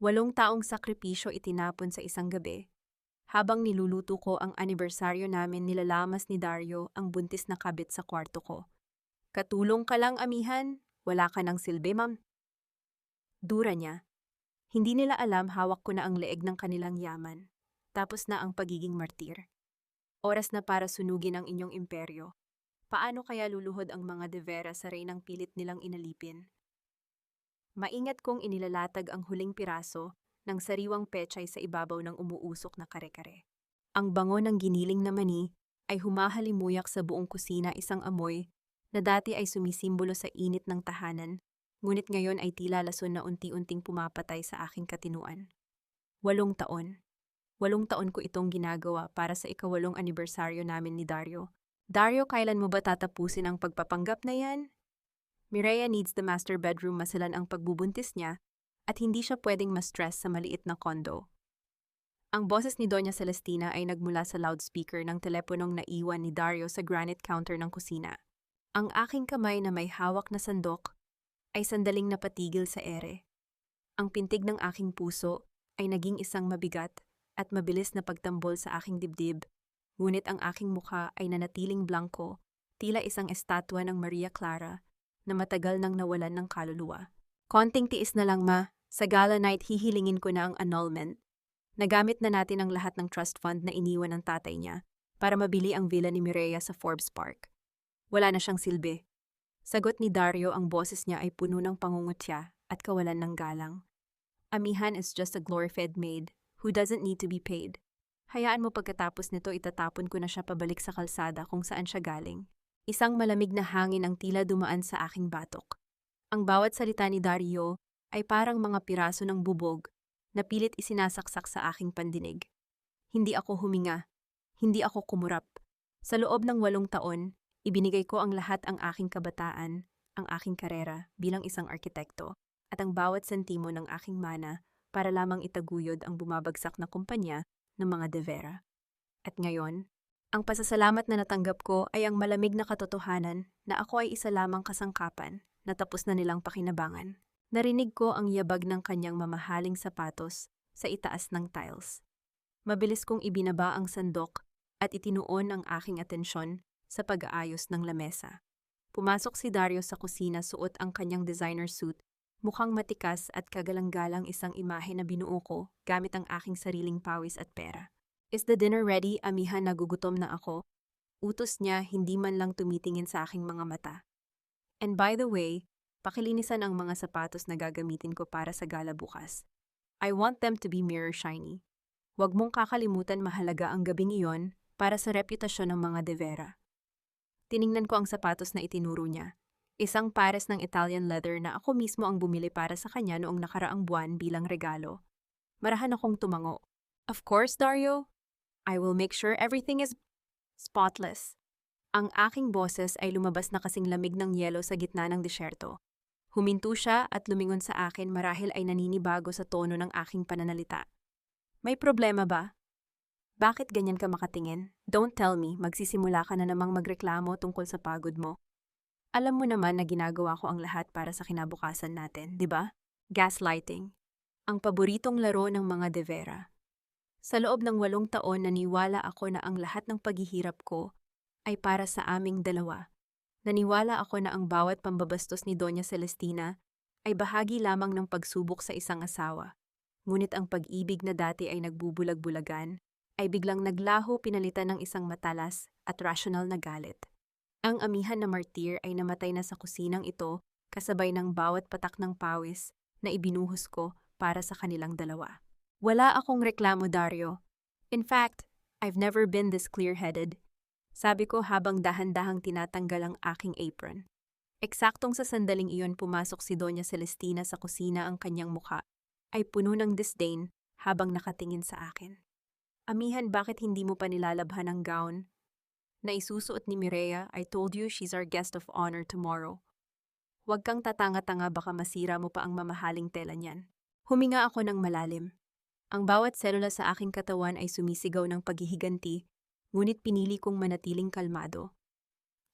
8 taong sakripisyo itinapon sa isang gabi. Habang niluluto ko ang anibersaryo namin, nilalamas ni Dario ang buntis na kabit sa kwarto ko. Katulong ka lang, amihan. Wala ka ng silbi, ma'am. Dura niya. Hindi nila alam hawak ko na ang leeg ng kanilang yaman. Tapos na ang pagiging martir. Oras na para sunugin ang inyong imperyo. Paano kaya luluhod ang mga De Vera sa reynang pilit nilang inalipin? Maingat kong inilalatag ang huling piraso ng sariwang pechay sa ibabaw ng umuusok na kare-kare. Ang bango ng giniling na mani ay humahalimuyak sa buong kusina, isang amoy na dati ay sumisimbolo sa init ng tahanan, ngunit ngayon ay tila lason na unti-unting pumapatay sa aking katinuan. 8 taon. 8 taon ko itong ginagawa para sa ika-8 anibersaryo namin ni Dario. Dario, kailan mo ba tatapusin ang pagpapanggap na yan? Mireya needs the master bedroom, masilan ang pagbubuntis niya at hindi siya pwedeng ma-stress sa maliit na kondo. Ang boses ni Doña Celestina ay nagmula sa loudspeaker ng teleponong naiwan ni Dario sa granite counter ng kusina. Ang aking kamay na may hawak na sandok ay sandaling napatigil sa ere. Ang pintig ng aking puso ay naging isang mabigat at mabilis na pagtambol sa aking dibdib, ngunit ang aking mukha ay nanatiling blanko, tila isang estatwa ng Maria Clara na matagal nang nawalan ng kaluluwa. Konting tiis na lang, ma. Sa gala night, hihilingin ko na ang annulment. Nagamit na natin ang lahat ng trust fund na iniwan ng tatay niya para mabili ang villa ni Mireya sa Forbes Park. Wala na siyang silbi. Sagot ni Dario, ang boses niya ay puno ng pangungutya at kawalan ng galang. Amihan is just a glorified maid who doesn't need to be paid. Hayaan mo, pagkatapos nito itatapon ko na siya pabalik sa kalsada kung saan siya galing. Isang malamig na hangin ang tila dumaan sa aking batok. Ang bawat salita ni Dario ay parang mga piraso ng bubog na pilit isinasaksak sa aking pandinig. Hindi ako huminga. Hindi ako kumurap. Sa loob ng 8 taon, ibinigay ko ang lahat, ang aking kabataan, ang aking karera bilang isang arkitekto, at ang bawat sentimo ng aking mana para lamang itaguyod ang bumabagsak na kumpanya ng mga De Vera. At ngayon, ang pasasalamat na natanggap ko ay ang malamig na katotohanan na ako ay isa lamang kasangkapan na tapos na nilang pakinabangan. Narinig ko ang yabag ng kanyang mamahaling sapatos sa itaas ng tiles. Mabilis kong ibinaba ang sandok at itinuon ang aking atensyon sa pag-aayos ng lamesa. Pumasok si Dario sa kusina, suot ang kanyang designer suit, mukhang matikas at kagalang-galang, isang imahe na binuo ko gamit ang aking sariling pawis at pera. Is the dinner ready, amihan? Nagugutom na ako. Utos niya, hindi man lang tumitingin sa aking mga mata. And by the way, pakilinisan ang mga sapatos na gagamitin ko para sa gala bukas. I want them to be mirror shiny. Huwag mong kakalimutan, mahalaga ang gabing iyon para sa reputasyon ng mga De Vera. Tiningnan ko ang sapatos na itinuro niya. Isang pares ng Italian leather na ako mismo ang bumili para sa kanya noong nakaraang buwan bilang regalo. Marahan akong tumango. Of course, Dario. I will make sure everything is spotless. Ang aking boses ay lumabas na kasing lamig ng yelo sa gitna ng disyerto. Huminto siya at lumingon sa akin, marahil ay naninibago sa tono ng aking pananalita. May problema ba? Bakit ganyan ka makatingin? Don't tell me, magsisimula ka na namang magreklamo tungkol sa pagod mo. Alam mo naman na ginagawa ko ang lahat para sa kinabukasan natin, di ba? Gaslighting. Ang paboritong laro ng mga De Vera. Sa loob ng 8 taon, naniwala ako na ang lahat ng paghihirap ko ay para sa aming dalawa. Naniwala ako na ang bawat pambabastos ni Doña Celestina ay bahagi lamang ng pagsubok sa isang asawa. Ngunit ang pag-ibig na dati ay nagbubulag-bulagan ay biglang naglaho, pinalitan ng isang matalas at rasyonal na galit. Ang amihan na martir ay namatay na sa kusinang ito, kasabay ng bawat patak ng pawis na ibinuhos ko para sa kanilang dalawa. Wala akong reklamo, Dario. In fact, I've never been this clear-headed. Sabi ko habang dahan-dahang tinatanggal ang aking apron. Eksaktong sa sandaling iyon, pumasok si Doña Celestina sa kusina, ang kanyang mukha ay puno ng disdain habang nakatingin sa akin. Amihan, bakit hindi mo pa nilalabhan ang gown na isusuot ni Mireya? I told you she's our guest of honor tomorrow. Huwag kang tatanga-tanga, baka masira mo pa ang mamahaling tela niyan. Huminga ako ng malalim. Ang bawat selula sa aking katawan ay sumisigaw ng paghihiganti, ngunit pinili kong manatiling kalmado.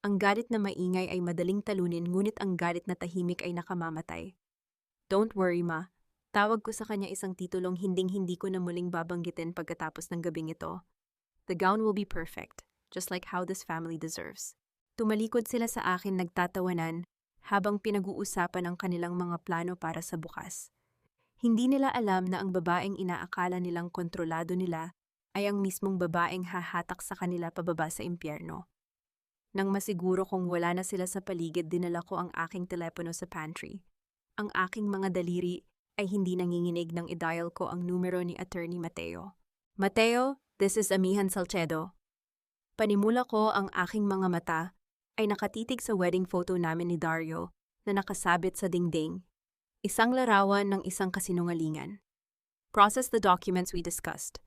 Ang galit na maingay ay madaling talunin, ngunit ang galit na tahimik ay nakamamatay. Don't worry, ma. Tawag ko sa kanya isang titulong hinding-hindi ko na muling babanggitin pagkatapos ng gabing ito. The gown will be perfect, just like how this family deserves. Tumalikod sila sa akin nagtatawanan habang pinag-uusapan ang kanilang mga plano para sa bukas. Hindi nila alam na ang babaeng inaakala nilang kontrolado nila ay ang mismong babaeng hahatak sa kanila pababa sa impyerno. Nang masiguro kong wala na sila sa paligid, dinala ko ang aking telepono sa pantry. Ang aking mga daliri ay hindi nanginginig nang i-dial ko ang numero ni Attorney Mateo. Mateo, this is Amihan Salcedo. Panimula ko ang aking mga mata ay nakatitig sa wedding photo namin ni Dario na nakasabit sa dingding. Isang larawan ng isang kasinungalingan. Process the documents we discussed.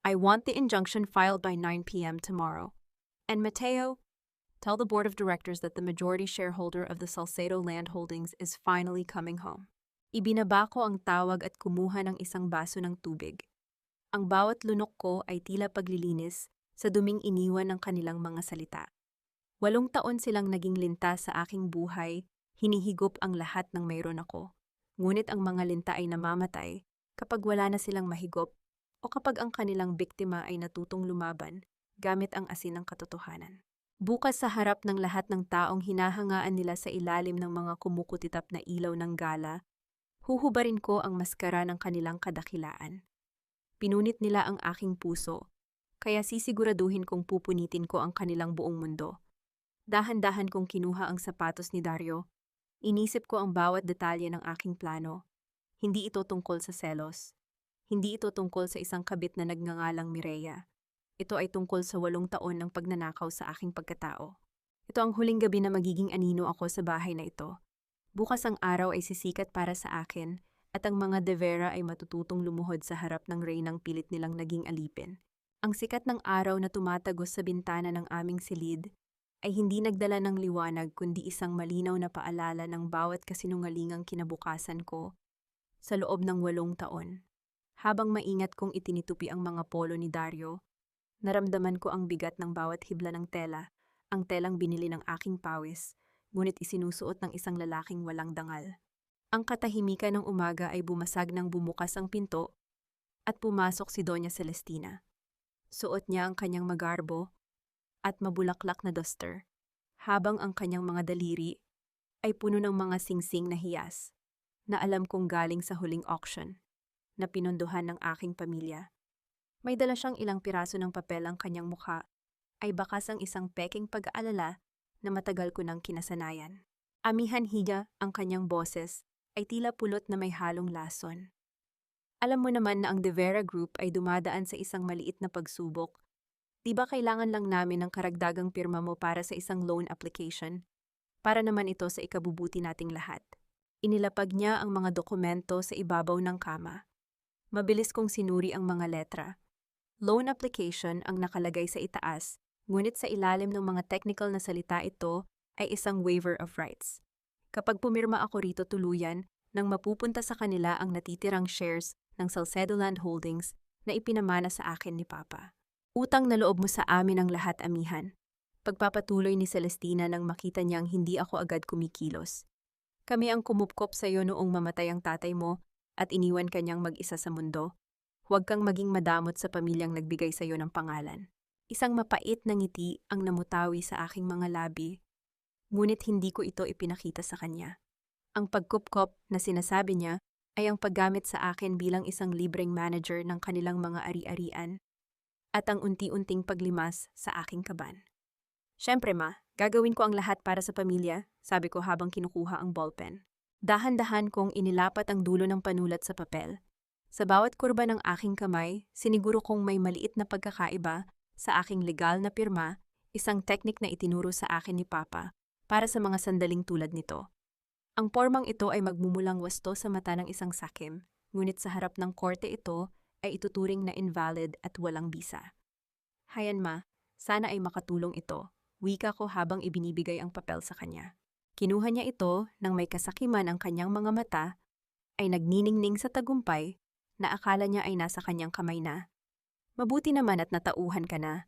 I want the injunction filed by 9 p.m. tomorrow. And Mateo, tell the board of directors that the majority shareholder of the Salcedo Land Holdings is finally coming home. Ibinaba ko ang tawag at kumuha ng isang baso ng tubig. Ang bawat lunok ko ay tila paglilinis sa duming iniwan ng kanilang mga salita. 8 taon silang naging linta sa aking buhay, hinihigop ang lahat ng mayroon ako. Ngunit ang mga linta ay namamatay kapag wala na silang mahigop o kapag ang kanilang biktima ay natutong lumaban gamit ang asin ng katotohanan. Bukas sa harap ng lahat ng taong hinahangaan nila sa ilalim ng mga kumukutitap na ilaw ng gala, huhubarin ko ang maskara ng kanilang kadakilaan. Pinunit nila ang aking puso, kaya sisiguraduhin kong pupunitin ko ang kanilang buong mundo. Dahan-dahan kong kinuha ang sapatos ni Dario. Inisip ko ang bawat detalye ng aking plano. Hindi ito tungkol sa selos. Hindi ito tungkol sa isang kabit na nagngangalang Mireya. Ito ay tungkol sa 8 taon ng pagnanakaw sa aking pagkatao. Ito ang huling gabi na magiging anino ako sa bahay na ito. Bukas ang araw ay sisikat para sa akin at ang mga De Vera ay matututong lumuhod sa harap ng reynang pilit nilang naging alipin. Ang sikat ng araw na tumatagos sa bintana ng aming silid ay hindi nagdala ng liwanag kundi isang malinaw na paalala ng bawat kasinungalingang kinabukasan ko sa loob ng 8 taon. Habang maingat kong itinitupi ang mga polo ni Dario, naramdaman ko ang bigat ng bawat hibla ng tela, ang telang binili ng aking pawis, ngunit isinusuot ng isang lalaking walang dangal. Ang katahimikan ng umaga ay bumasag nang bumukas ang pinto at pumasok si Doña Celestina. Suot niya ang kanyang magarbo at mabulaklak na duster, habang ang kanyang mga daliri ay puno ng mga singsing na hiyas na alam kong galing sa huling auction na pinunduhan ng aking pamilya. May dala siyang ilang piraso ng papel. Ang kanyang mukha ay bakas ang isang peking pag-aalala na matagal ko nang kinasanayan. Amihan higa ang kanyang boses ay tila pulot na may halong lason. Alam mo naman na ang De Vera Group ay dumadaan sa isang maliit na pagsubok. Di ba kailangan lang namin ng karagdagang pirma mo para sa isang loan application? Para naman ito sa ikabubuti nating lahat. Inilapag niya ang mga dokumento sa ibabaw ng kama. Mabilis kong sinuri ang mga letra. Loan application ang nakalagay sa itaas, ngunit sa ilalim ng mga technical na salita ito ay isang waiver of rights. Kapag pumirma ako rito tuluyan, nang mapupunta sa kanila ang natitirang shares ng Salcedo Land Holdings na ipinamana sa akin ni Papa. Utang na loob mo sa amin ang lahat, amihan. Pagpapatuloy ni Celestina nang makita niyang hindi ako agad kumikilos. Kami ang kumupkop sa iyo noong mamatay ang tatay mo at iniwan kanyang mag-isa sa mundo. Huwag kang maging madamot sa pamilyang nagbigay sa iyo ng pangalan. Isang mapait na ngiti ang namutawi sa aking mga labi, ngunit hindi ko ito ipinakita sa kanya. Ang pagkupkop na sinasabi niya ay ang paggamit sa akin bilang isang libreng manager ng kanilang mga ari-arian at ang unti-unting paglimas sa aking kaban. Siyempre ma, gagawin ko ang lahat para sa pamilya, sabi ko habang kinukuha ang ballpen. Dahan-dahan kong inilapat ang dulo ng panulat sa papel. Sa bawat kurba ng aking kamay, siniguro kong may maliit na pagkakaiba sa aking legal na pirma, isang teknik na itinuro sa akin ni Papa para sa mga sandaling tulad nito. Ang pormang ito ay magmumulang wasto sa mata ng isang sakim, ngunit sa harap ng korte ito ay ituturing na invalid at walang bisa. Hayan ma, sana ay makatulong ito, wika ko habang ibinibigay ang papel sa kanya. Kinuha niya ito nang may kasakiman ang kanyang mga mata, ay nagniningning sa tagumpay na akala niya ay nasa kanyang kamay na. Mabuti naman at natauhan ka na.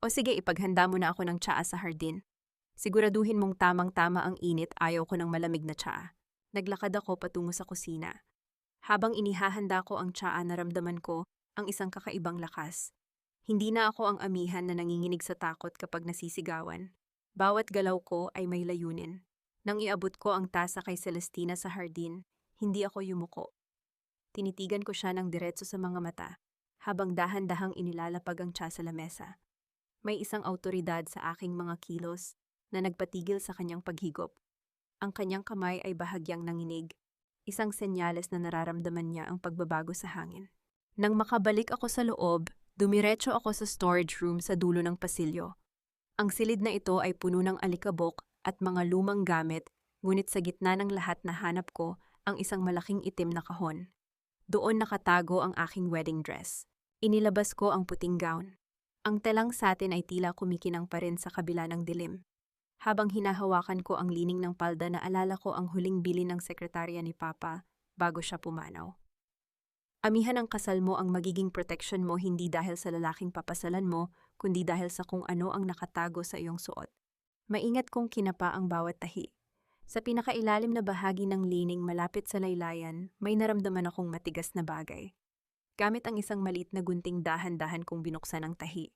O sige, ipaghanda mo na ako ng tsaa sa hardin. Siguraduhin mong tamang-tama ang init, ayaw ko ng malamig na tsaa. Naglakad ako patungo sa kusina. Habang inihahanda ko ang tsaa, naramdaman ko ang isang kakaibang lakas. Hindi na ako ang amihan na nanginginig sa takot kapag nasisigawan. Bawat galaw ko ay may layunin. Nang iabot ko ang tasa kay Celestina sa hardin, hindi ako yumuko. Tinitigan ko siya ng diretso sa mga mata, habang dahan-dahang inilalapag ang tsa sa lamesa. May isang awtoridad sa aking mga kilos na nagpatigil sa kanyang paghigop. Ang kanyang kamay ay bahagyang nanginig, isang senyales na nararamdaman niya ang pagbabago sa hangin. Nang makabalik ako sa loob, dumiretso ako sa storage room sa dulo ng pasilyo. Ang silid na ito ay puno ng alikabok at mga lumang gamit, ngunit sa gitna ng lahat nahanap ko ang isang malaking itim na kahon. Doon nakatago ang aking wedding dress. Inilabas ko ang puting gown. Ang telang satin ay tila kumikinang pa rin sa kabila ng dilim. Habang hinahawakan ko ang lining ng palda, naalala ko ang huling bilin ng sekretarya ni Papa bago siya pumanaw. Amihan, ang kasal mo ang magiging protection mo, hindi dahil sa lalaking papasalan mo, kundi dahil sa kung ano ang nakatago sa iyong suot. Maingat kong kinapa ang bawat tahi. Sa pinakailalim na bahagi ng lining malapit sa laylayan, may naramdaman akong matigas na bagay. Gamit ang isang maliit na gunting, dahan-dahan kong binuksan ang tahi.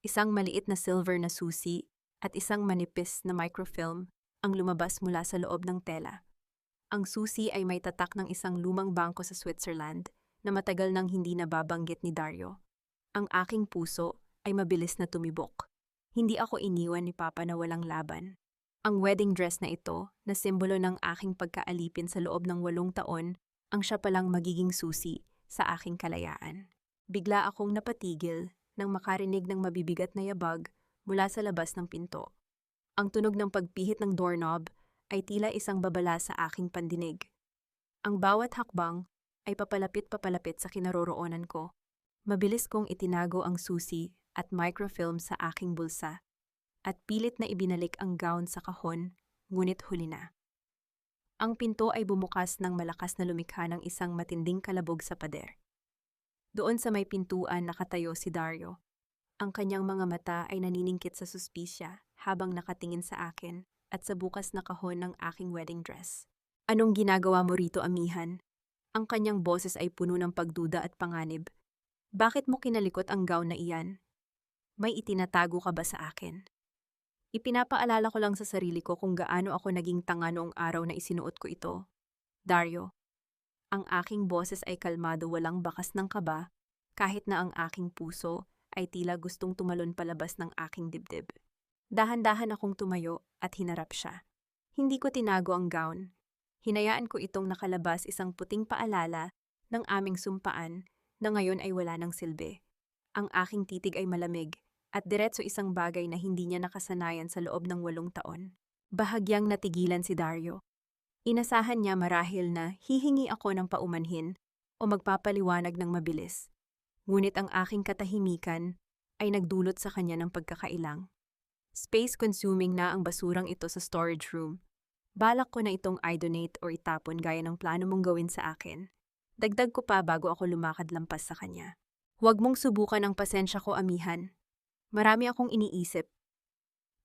Isang maliit na silver na susi at isang manipis na microfilm ang lumabas mula sa loob ng tela. Ang susi ay may tatak ng isang lumang bangko sa Switzerland na matagal nang hindi nababanggit ni Dario. Ang aking puso ay mabilis na tumibok. Hindi ako iniwan ni Papa na walang laban. Ang wedding dress na ito, na simbolo ng aking pagkaalipin sa loob ng 8 taon, ang siya palang magiging susi sa aking kalayaan. Bigla akong napatigil nang makarinig ng mabibigat na yabag mula sa labas ng pinto. Ang tunog ng pagpihit ng doorknob ay tila isang babala sa aking pandinig. Ang bawat hakbang ay papalapit-papalapit sa kinaroroonan ko. Mabilis kong itinago ang susi at microfilm sa aking bulsa at pilit na ibinalik ang gown sa kahon, ngunit huli na. Ang pinto ay bumukas ng malakas na lumikha ng isang matinding kalabog sa pader. Doon sa may pintuan nakatayo si Dario. Ang kanyang mga mata ay naniningkit sa suspisya habang nakatingin sa akin at sa bukas na kahon ng aking wedding dress. Anong ginagawa mo rito, amihan? Ang kanyang boses ay puno ng pagduda at panganib. Bakit mo kinalikot ang gown na iyan? May itinatago ka ba sa akin? Ipinapaalala ko lang sa sarili ko kung gaano ako naging tanga noong araw na isinuot ko ito. Dario, ang aking boses ay kalmado, walang bakas ng kaba, kahit na ang aking puso ay tila gustong tumalon palabas ng aking dibdib. Dahan-dahan akong tumayo at hinarap siya. Hindi ko tinago ang gown. Hinayaan ko itong nakalabas, isang puting paalala ng aming sumpaan na ngayon ay wala ng silbi. Ang aking titig ay malamig at diretso, isang bagay na hindi niya nakasanayan sa loob ng 8 taon. Bahagyang natigilan si Dario. Inasahan niya marahil na hihingi ako ng paumanhin o magpapaliwanag ng mabilis. Ngunit ang aking katahimikan ay nagdulot sa kanya ng pagkakailang. Space-consuming na ang basurang ito sa storage room. Balak ko na itong i-donate o itapon gaya ng plano mong gawin sa akin. Dagdag ko pa bago ako lumakad lampas sa kanya. Huwag mong subukan ang pasensya ko, amihan. Marami akong iniisip.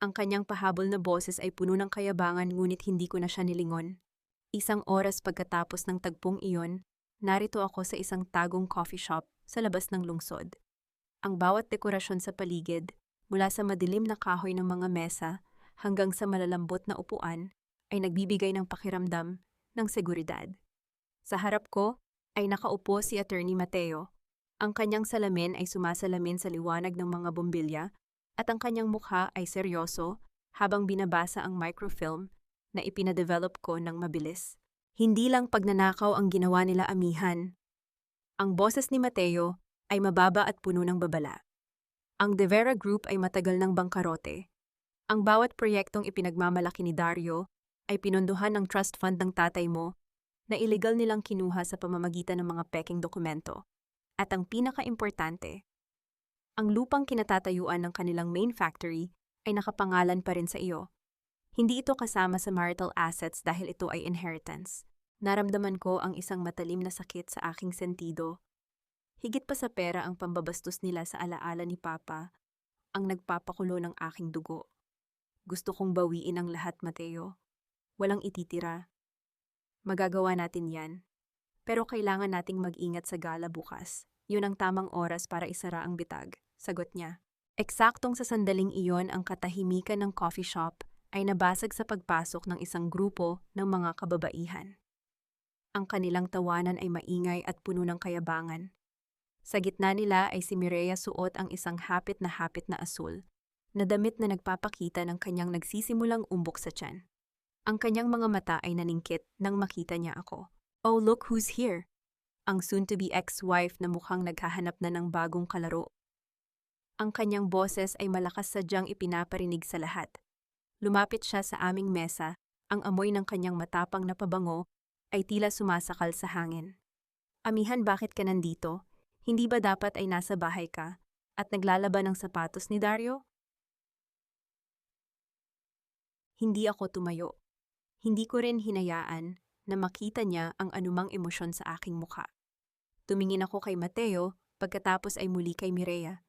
Ang kanyang pahabol na boses ay puno ng kayabangan, ngunit hindi ko na siya nilingon. Isang oras pagkatapos ng tagpong iyon, narito ako sa isang tagong coffee shop sa labas ng lungsod. Ang bawat dekorasyon sa paligid, mula sa madilim na kahoy ng mga mesa hanggang sa malalambot na upuan, ay nagbibigay ng pakiramdam ng seguridad. Sa harap ko ay nakaupo si Attorney Mateo. Ang kanyang salamin ay sumasalamin sa liwanag ng mga bombilya at ang kanyang mukha ay seryoso habang binabasa ang microfilm na ipinadevelop ko ng mabilis. Hindi lang pagnanakaw ang ginawa nila, amihan. Ang boses ni Mateo ay mababa at puno ng babala. Ang De Vera Group ay matagal ng bangkarote. Ang bawat proyektong ipinagmamalaki ni Dario ay pinondohan ng trust fund ng tatay mo na iligal nilang kinuha sa pamamagitan ng mga peking dokumento. At ang pinaka-importante, ang lupang kinatatayuan ng kanilang main factory ay nakapangalan pa rin sa iyo. Hindi ito kasama sa marital assets dahil ito ay inheritance. Naramdaman ko ang isang matalim na sakit sa aking sentido. Higit pa sa pera, ang pambabastos nila sa alaala ni Papa ang nagpapakulo ng aking dugo. Gusto kong bawiin ang lahat, Mateo. Walang ititira. Magagawa natin yan. Pero kailangan nating mag-ingat sa gala bukas. Yun ang tamang oras para isara ang bitag, sagot niya. Eksaktong sa sandaling iyon ang katahimikan ng coffee shop ay nabasag sa pagpasok ng isang grupo ng mga kababaihan. Ang kanilang tawanan ay maingay at puno ng kayabangan. Sa gitna nila ay si Mireya suot ang isang hapit na asul, na damit na nagpapakita ng kanyang nagsisimulang umbok sa tiyan. Ang kanyang mga mata ay naningkit nang makita niya ako. Oh, look who's here! Ang soon-to-be ex-wife na mukhang naghahanap na ng bagong kalaro. Ang kanyang boses ay malakas sadyang ipinaparinig sa lahat. Lumapit siya sa aming mesa, ang amoy ng kanyang matapang na pabango ay tila sumasakal sa hangin. Amihan, bakit ka nandito? Hindi ba dapat ay nasa bahay ka at naglalaban ng sapatos ni Dario? Hindi ako tumayo. Hindi ko rin hinayaan na makita niya ang anumang emosyon sa aking mukha. Tumingin ako kay Mateo, pagkatapos ay muli kay Mireya.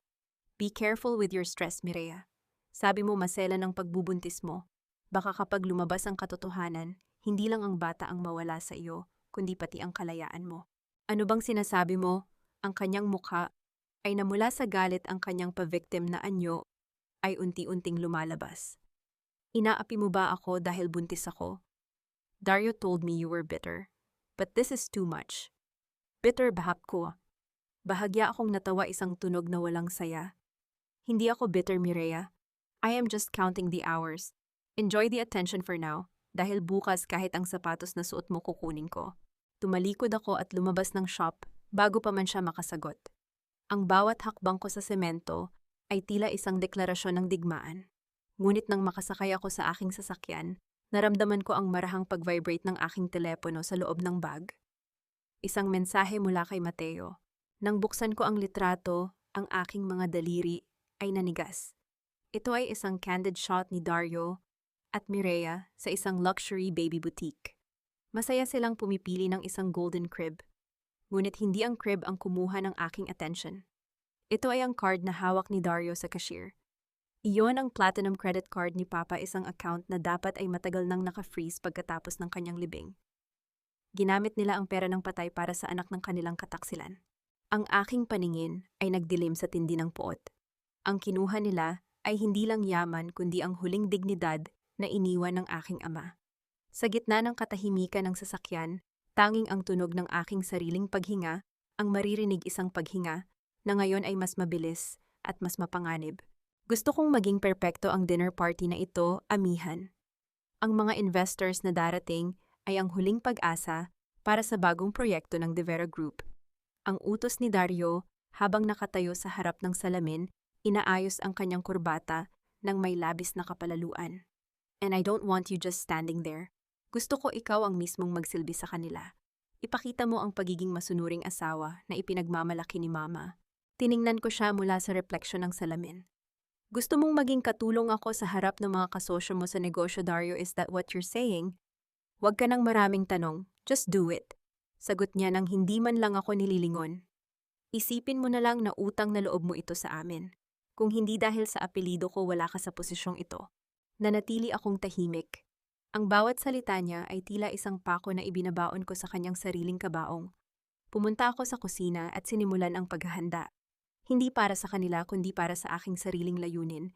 Be careful with your stress, Mireya. Sabi mo masela ng pagbubuntis mo. Baka kapag lumabas ang katotohanan, hindi lang ang bata ang mawala sa iyo, kundi pati ang kalayaan mo. Ano bang sinasabi mo? Ang kanyang mukha ay namula sa galit, ang kanyang pa-victim na anyo ay unti-unting lumalabas. Inaapi mo ba ako dahil buntis ako? Dario told me you were bitter. But this is too much. Bitter bahap ko. Bahagya akong natawa, isang tunog na walang saya. Hindi ako bitter, Mireya. I am just counting the hours. Enjoy the attention for now, dahil bukas kahit ang sapatos na suot mo kukunin ko. Tumalikod ako at lumabas ng shop bago pa man siya makasagot. Ang bawat hakbang ko sa semento ay tila isang deklarasyon ng digmaan. Ngunit nang makasakay ako sa aking sasakyan, naramdaman ko ang marahang pag-vibrate ng aking telepono sa loob ng bag. Isang mensahe mula kay Mateo. Nang buksan ko ang litrato, ang aking mga daliri ay nanigas. Ito ay isang candid shot ni Dario at Mireya sa isang luxury baby boutique. Masaya silang pumipili ng isang golden crib. Ngunit hindi ang crib ang kumuha ng aking attention. Ito ay ang card na hawak ni Dario sa cashier. Iyon ang platinum credit card ni Papa, isang account na dapat ay matagal nang naka-freeze pagkatapos ng kanyang libing. Ginamit nila ang pera ng patay para sa anak ng kanilang kataksilan. Ang aking paningin ay nagdilim sa tindi ng puot. Ang kinuha nila ay hindi lang yaman kundi ang huling dignidad na iniwan ng aking ama. Sa gitna ng katahimikan ng sasakyan, tanging ang tunog ng aking sariling paghinga ang maririnig, isang paghinga na ngayon ay mas mabilis at mas mapanganib. Gusto kong maging perpekto ang dinner party na ito, amihan. Ang mga investors na darating ay ang huling pag-asa para sa bagong proyekto ng De Vera Group. Ang utos ni Dario, habang nakatayo sa harap ng salamin, inaayos ang kanyang kurbata ng may labis na kapalaluan. And I don't want you just standing there. Gusto ko ikaw ang mismong magsilbi sa kanila. Ipakita mo ang pagiging masunuring asawa na ipinagmamalaki ni Mama. Tiningnan ko siya mula sa refleksyon ng salamin. Gusto mong maging katulong ako sa harap ng mga kasosyo mo sa negosyo, Dario, is that what you're saying? Huwag ka nang maraming tanong, just do it. Sagot niya nang hindi man lang ako nililingon. Isipin mo na lang na utang na loob mo ito sa amin. Kung hindi dahil sa apelido ko, wala ka sa posisyong ito. Nanatili akong tahimik. Ang bawat salita niya ay tila isang pako na ibinabaon ko sa kanyang sariling kabaong. Pumunta ako sa kusina at sinimulan ang paghahanda. Hindi para sa kanila kundi para sa aking sariling layunin.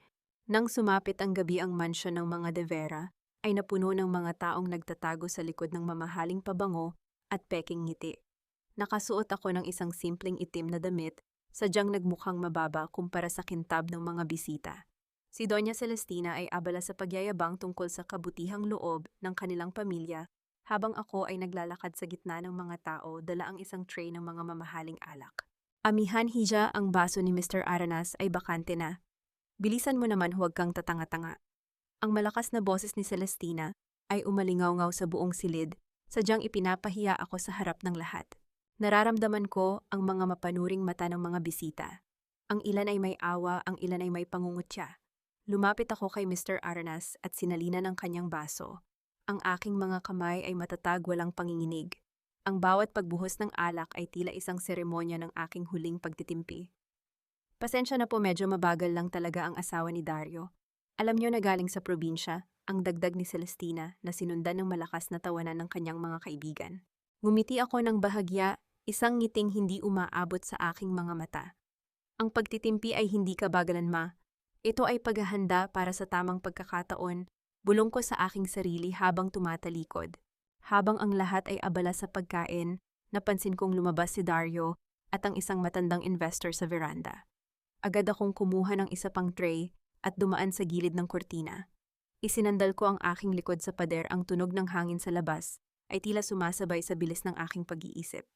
Nang sumapit ang gabi, ang mansyon ng mga De Vera ay napuno ng mga taong nagtatago sa likod ng mamahaling pabango at peking ngiti. Nakasuot ako ng isang simpleng itim na damit, sadyang nagmukhang mababa kumpara sa kintab ng mga bisita. Si Doña Celestina ay abala sa pagyayabang tungkol sa kabutihang loob ng kanilang pamilya, habang ako ay naglalakad sa gitna ng mga tao, dala ang isang tray ng mga mamahaling alak. Amihan, Hija, ang baso ni Mr. Aranas ay bakante na. Bilisan mo naman, huwag kang tatanga-tanga. Ang malakas na boses ni Celestina ay umalingaw-ngaw sa buong silid, sadyang ipinapahiya ako sa harap ng lahat. Nararamdaman ko ang mga mapanuring mata ng mga bisita. Ang ilan ay may awa, ang ilan ay may pangungutya. Lumapit ako kay Mr. Aranas at sinalina ng kanyang baso. Ang aking mga kamay ay matatag, walang panginginig. Ang bawat pagbuhos ng alak ay tila isang seremonya ng aking huling pagtitimpi. Pasensya na po, medyo mabagal lang talaga ang asawa ni Dario. Alam niyo na galing sa probinsya, ang dagdag ni Celestina na sinundan ng malakas na tawanan ng kanyang mga kaibigan. Ngumiti ako ng bahagya, isang ngiting hindi umaabot sa aking mga mata. Ang pagtitimpi ay hindi kabagalan, ma. Ito ay paghahanda para sa tamang pagkakataon, bulong ko sa aking sarili habang tumatalikod. Habang ang lahat ay abala sa pagkain, napansin kong lumabas si Dario at ang isang matandang investor sa veranda. Agad akong kumuha ng isa pang tray at dumaan sa gilid ng kurtina. Isinandal ko ang aking likod sa pader, ang tunog ng hangin sa labas ay tila sumasabay sa bilis ng aking pag-iisip.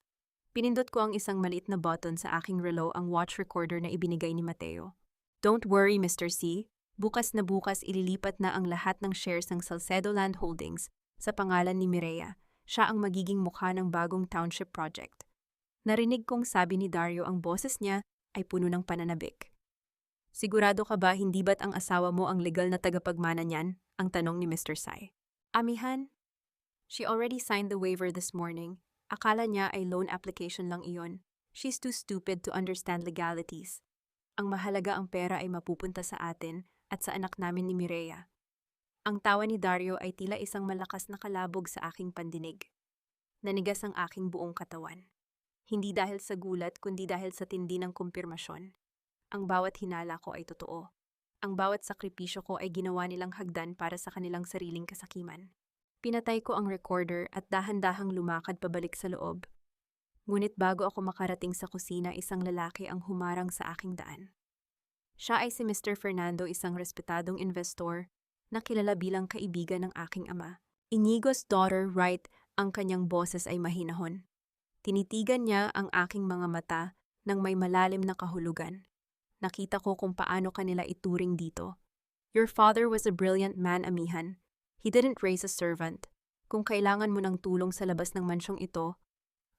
Pinindot ko ang isang maliit na button sa aking relo, ang watch recorder na ibinigay ni Mateo. Don't worry, Mr. C. Bukas na bukas ililipat na ang lahat ng shares ng Salcedo Land Holdings sa pangalan ni Mireya. Siya ang magiging mukha ng bagong township project. Narinig kong sabi ni Dario, ang boses niya ay puno ng pananabik. Sigurado ka ba, hindi ba't ang asawa mo ang legal na tagapagmana niyan? Ang tanong ni Mr. Sai. Amihan, she already signed the waiver this morning. Akala niya ay loan application lang iyon. She's too stupid to understand legalities. Ang mahalaga, ang pera ay mapupunta sa atin at sa anak namin ni Mireya. Ang tawa ni Dario ay tila isang malakas na kalabog sa aking pandinig. Nanigas ang aking buong katawan. Hindi dahil sa gulat, kundi dahil sa tindi ng kumpirmasyon. Ang bawat hinala ko ay totoo. Ang bawat sakripisyo ko ay ginawa nilang hagdan para sa kanilang sariling kasakiman. Pinatay ko ang recorder at dahan-dahang lumakad pabalik sa loob. Ngunit bago ako makarating sa kusina, isang lalaki ang humarang sa aking daan. Siya ay si Mr. Fernando, isang respetadong investor na kilala bilang kaibigan ng aking ama. Inigo's daughter, right, ang kanyang boses ay mahinahon. Tinitigan niya ang aking mga mata ng may malalim na kahulugan. Nakita ko kung paano kanila ituring dito. Your father was a brilliant man, amihan. He didn't raise a servant. Kung kailangan mo ng tulong sa labas ng mansyong ito,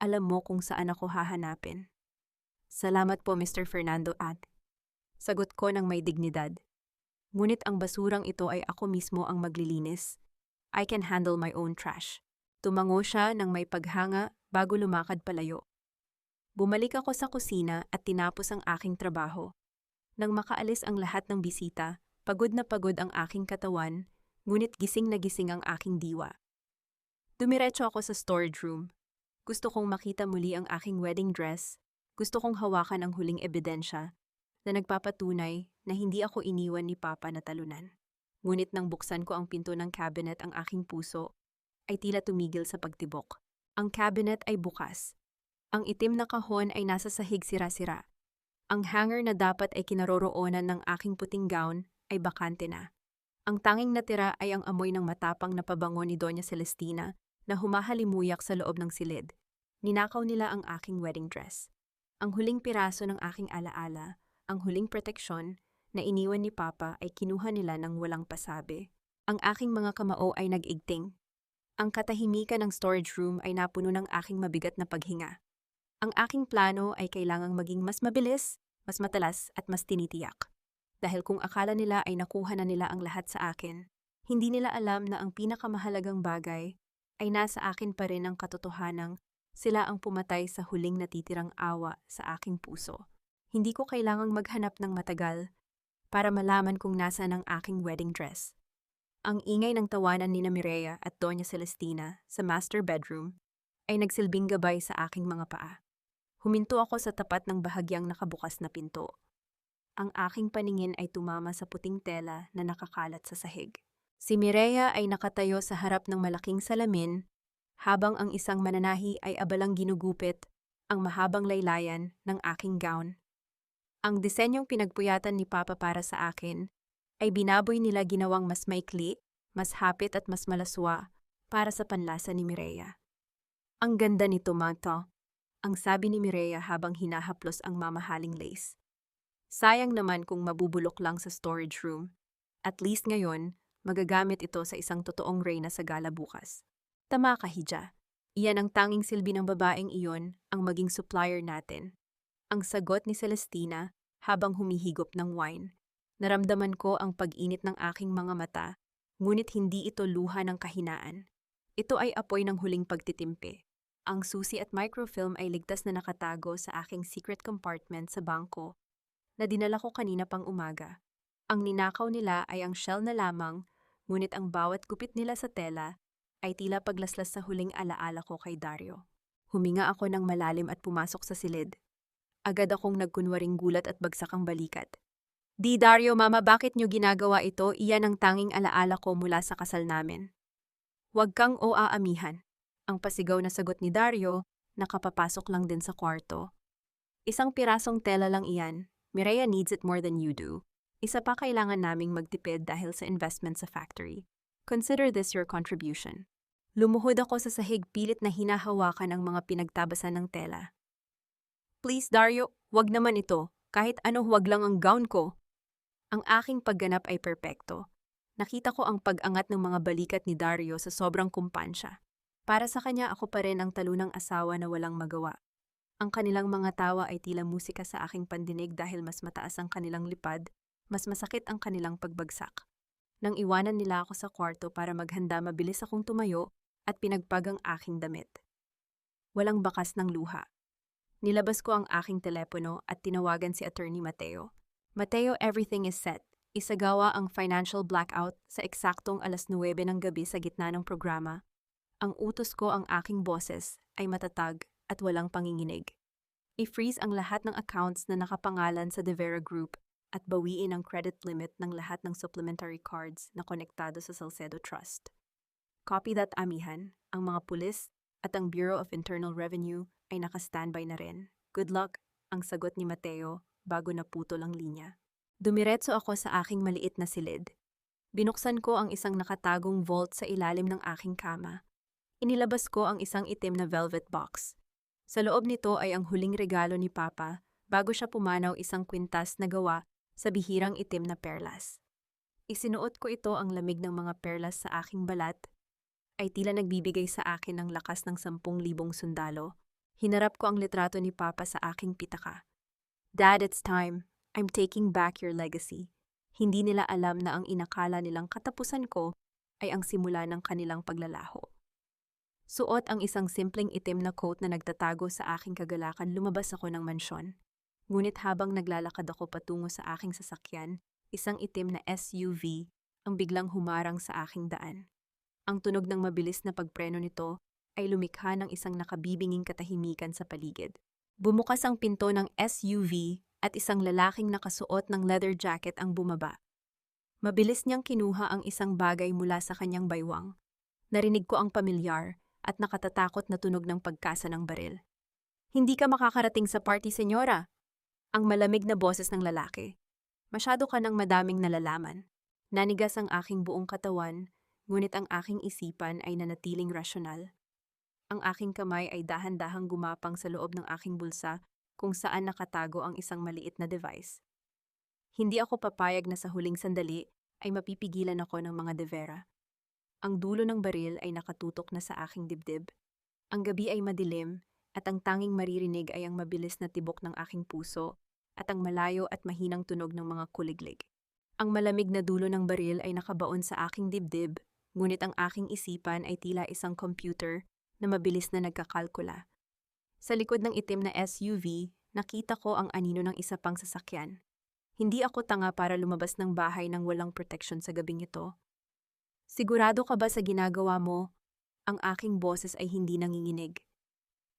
alam mo kung saan ako hahanapin. Salamat po, Mr. Fernando, at sagot ko ng may dignidad. Ngunit ang basurang ito ay ako mismo ang maglilinis. I can handle my own trash. Tumango siya ng may paghanga bago lumakad palayo. Bumalik ako sa kusina at tinapos ang aking trabaho. Nang makaalis ang lahat ng bisita, pagod na pagod ang aking katawan, ngunit gising na gising ang aking diwa. Dumiretso ako sa storage room. Gusto kong makita muli ang aking wedding dress. Gusto kong hawakan ang huling ebidensya na nagpapatunay na hindi ako iniwan ni Papa na talunan. Ngunit nang buksan ko ang pinto ng cabinet, ang aking puso ay tila tumigil sa pagtibok. Ang cabinet ay bukas. Ang itim na kahon ay nasa sahig, sira-sira. Ang hanger na dapat ay kinaroroonan ng aking puting gown ay bakante na. Ang tanging natira ay ang amoy ng matapang na pabango ni Doña Celestina na humahalimuyak sa loob ng silid. Ninakaw nila ang aking wedding dress. Ang huling piraso ng aking alaala, ang huling proteksyon na iniwan ni Papa ay kinuha nila ng walang pasabi. Ang aking mga kamao ay nag-igting. Ang katahimikan ng storage room ay napuno ng aking mabigat na paghinga. Ang aking plano ay kailangang maging mas mabilis, mas matalas at mas tinitiyak. Dahil kung akala nila ay nakuha na nila ang lahat sa akin, hindi nila alam na ang pinakamahalagang bagay ay nasa akin pa rin, ang katotohanang sila ang pumatay sa huling natitirang awa sa aking puso. Hindi ko kailangang maghanap ng matagal para malaman kung nasa ang aking wedding dress. Ang ingay ng tawanan ni Mireya at Doña Celestina sa master bedroom ay nagsilbing gabay sa aking mga paa. Huminto ako sa tapat ng bahagyang nakabukas na pinto. Ang aking paningin ay tumama sa puting tela na nakakalat sa sahig. Si Mireya ay nakatayo sa harap ng malaking salamin, habang ang isang mananahi ay abalang ginugupit ang mahabang laylayan ng aking gown. Ang disenyong pinagpuyatan ni Papa para sa akin ay binaboy nila ginawang mas maikli, mas hapit at mas malaswa para sa panlasa ni Mireya. Ang ganda nito, Magto, ang sabi ni Mireya habang hinahaplos ang mamahaling lace. Sayang naman kung mabubulok lang sa storage room. At least ngayon, magagamit ito sa isang totoong reyna sa gala bukas. Tama ka, Hija. Iyan ang tanging silbi ng babaeng iyon, ang maging supplier natin. Ang sagot ni Celestina habang humihigop ng wine. Naramdaman ko ang pag-init ng aking mga mata, ngunit hindi ito luha ng kahinaan. Ito ay apoy ng huling pagtitimpi. Ang susi at microfilm ay ligtas na nakatago sa aking secret compartment sa bangko na dinala ko kanina pang umaga. Ang ninakaw nila ay ang shell na lamang, ngunit ang bawat gupit nila sa tela ay tila paglaslas sa huling alaala ko kay Dario. Huminga ako ng malalim at pumasok sa silid. Agad akong nagkunwaring gulat at bagsak ang balikat. Di Dario, mama, bakit niyo ginagawa ito? Iyan ang tanging alaala ko mula sa kasal namin. Huwag kang aamihan. Ang pasigaw na sagot ni Dario, nakapapasok lang din sa kwarto. Isang pirasong tela lang iyan. Mireya needs it more than you do. Isa pa, kailangan naming magtipid dahil sa investment sa factory. Consider this your contribution. Lumuhod ako sa sahig, pilit na hinahawakan ang mga pinagtabasan ng tela. Please Dario, wag naman ito. Kahit ano, huwag lang ang gown ko. Ang aking pagganap ay perpekto. Nakita ko ang pag-angat ng mga balikat ni Dario sa sobrang kumpansya. Para sa kanya, ako pa rin ang talunang asawa na walang magawa. Ang kanilang mga tawa ay tila musika sa aking pandinig dahil mas mataas ang kanilang lipad, mas masakit ang kanilang pagbagsak. Nang iwanan nila ako sa kwarto para maghanda, mabilis akong tumayo at pinagpag ang aking damit. Walang bakas ng luha. Nilabas ko ang aking telepono at tinawagan si Attorney Mateo. Mateo, everything is set. Isagawa ang financial blackout sa eksaktong 9:00 ng gabi sa gitna ng programa. Ang utos ko, ang aking boses, ay matatag at walang panginginig. I-freeze ang lahat ng accounts na nakapangalan sa De Vera Group at bawiin ang credit limit ng lahat ng supplementary cards na konektado sa Salcedo Trust. Copy that, amihan. Ang mga pulis at ang Bureau of Internal Revenue ay naka-standby na rin. Good luck, ang sagot ni Mateo bago naputol ang linya. Dumiretso ako sa aking maliit na silid. Binuksan ko ang isang nakatagong vault sa ilalim ng aking kama. Inilabas ko ang isang itim na velvet box. Sa loob nito ay ang huling regalo ni Papa bago siya pumanaw, isang kwintas na gawa sa bihirang itim na perlas. Isinuot ko ito, ang lamig ng mga perlas sa aking balat ay tila nagbibigay sa akin ng lakas ng 10,000 sundalo. Hinarap ko ang litrato ni Papa sa aking pitaka. Dad, it's time. I'm taking back your legacy. Hindi nila alam na ang inakala nilang katapusan ko ay ang simula ng kanilang paglalaho. Suot ang isang simpleng itim na coat na nagtatago sa aking kagalakan, lumabas ako ng mansyon. Ngunit habang naglalakad ako patungo sa aking sasakyan, isang itim na SUV ang biglang humarang sa aking daan. Ang tunog ng mabilis na pagpreno nito ay lumikha ng isang nakabibinging katahimikan sa paligid. Bumukas ang pinto ng SUV at isang lalaking nakasuot ng leather jacket ang bumaba. Mabilis niyang kinuha ang isang bagay mula sa kanyang baywang. Narinig ko ang pamilyar at nakatatakot na tunog ng pagkasa ng baril. Hindi ka makakarating sa party, senyora. Ang malamig na boses ng lalaki. Masyado ka ng madaming nalalaman. Nanigas ang aking buong katawan, ngunit ang aking isipan ay nanatiling rasyonal. Ang aking kamay ay dahan-dahang gumapang sa loob ng aking bulsa kung saan nakatago ang isang maliit na device. Hindi ako papayag na sa huling sandali ay mapipigilan ako ng mga De Vera. Ang dulo ng baril ay nakatutok na sa aking dibdib. Ang gabi ay madilim at ang tanging maririnig ay ang mabilis na tibok ng aking puso at ang malayo at mahinang tunog ng mga kuliglig. Ang malamig na dulo ng baril ay nakabaon sa aking dibdib, ngunit ang aking isipan ay tila isang computer na mabilis na nagkakalkula. Sa likod ng itim na SUV, nakita ko ang anino ng isa pang sasakyan. Hindi ako tanga para lumabas ng bahay nang walang proteksyon sa gabing ito. Sigurado ka ba sa ginagawa mo? Ang aking boses ay hindi nanginginig.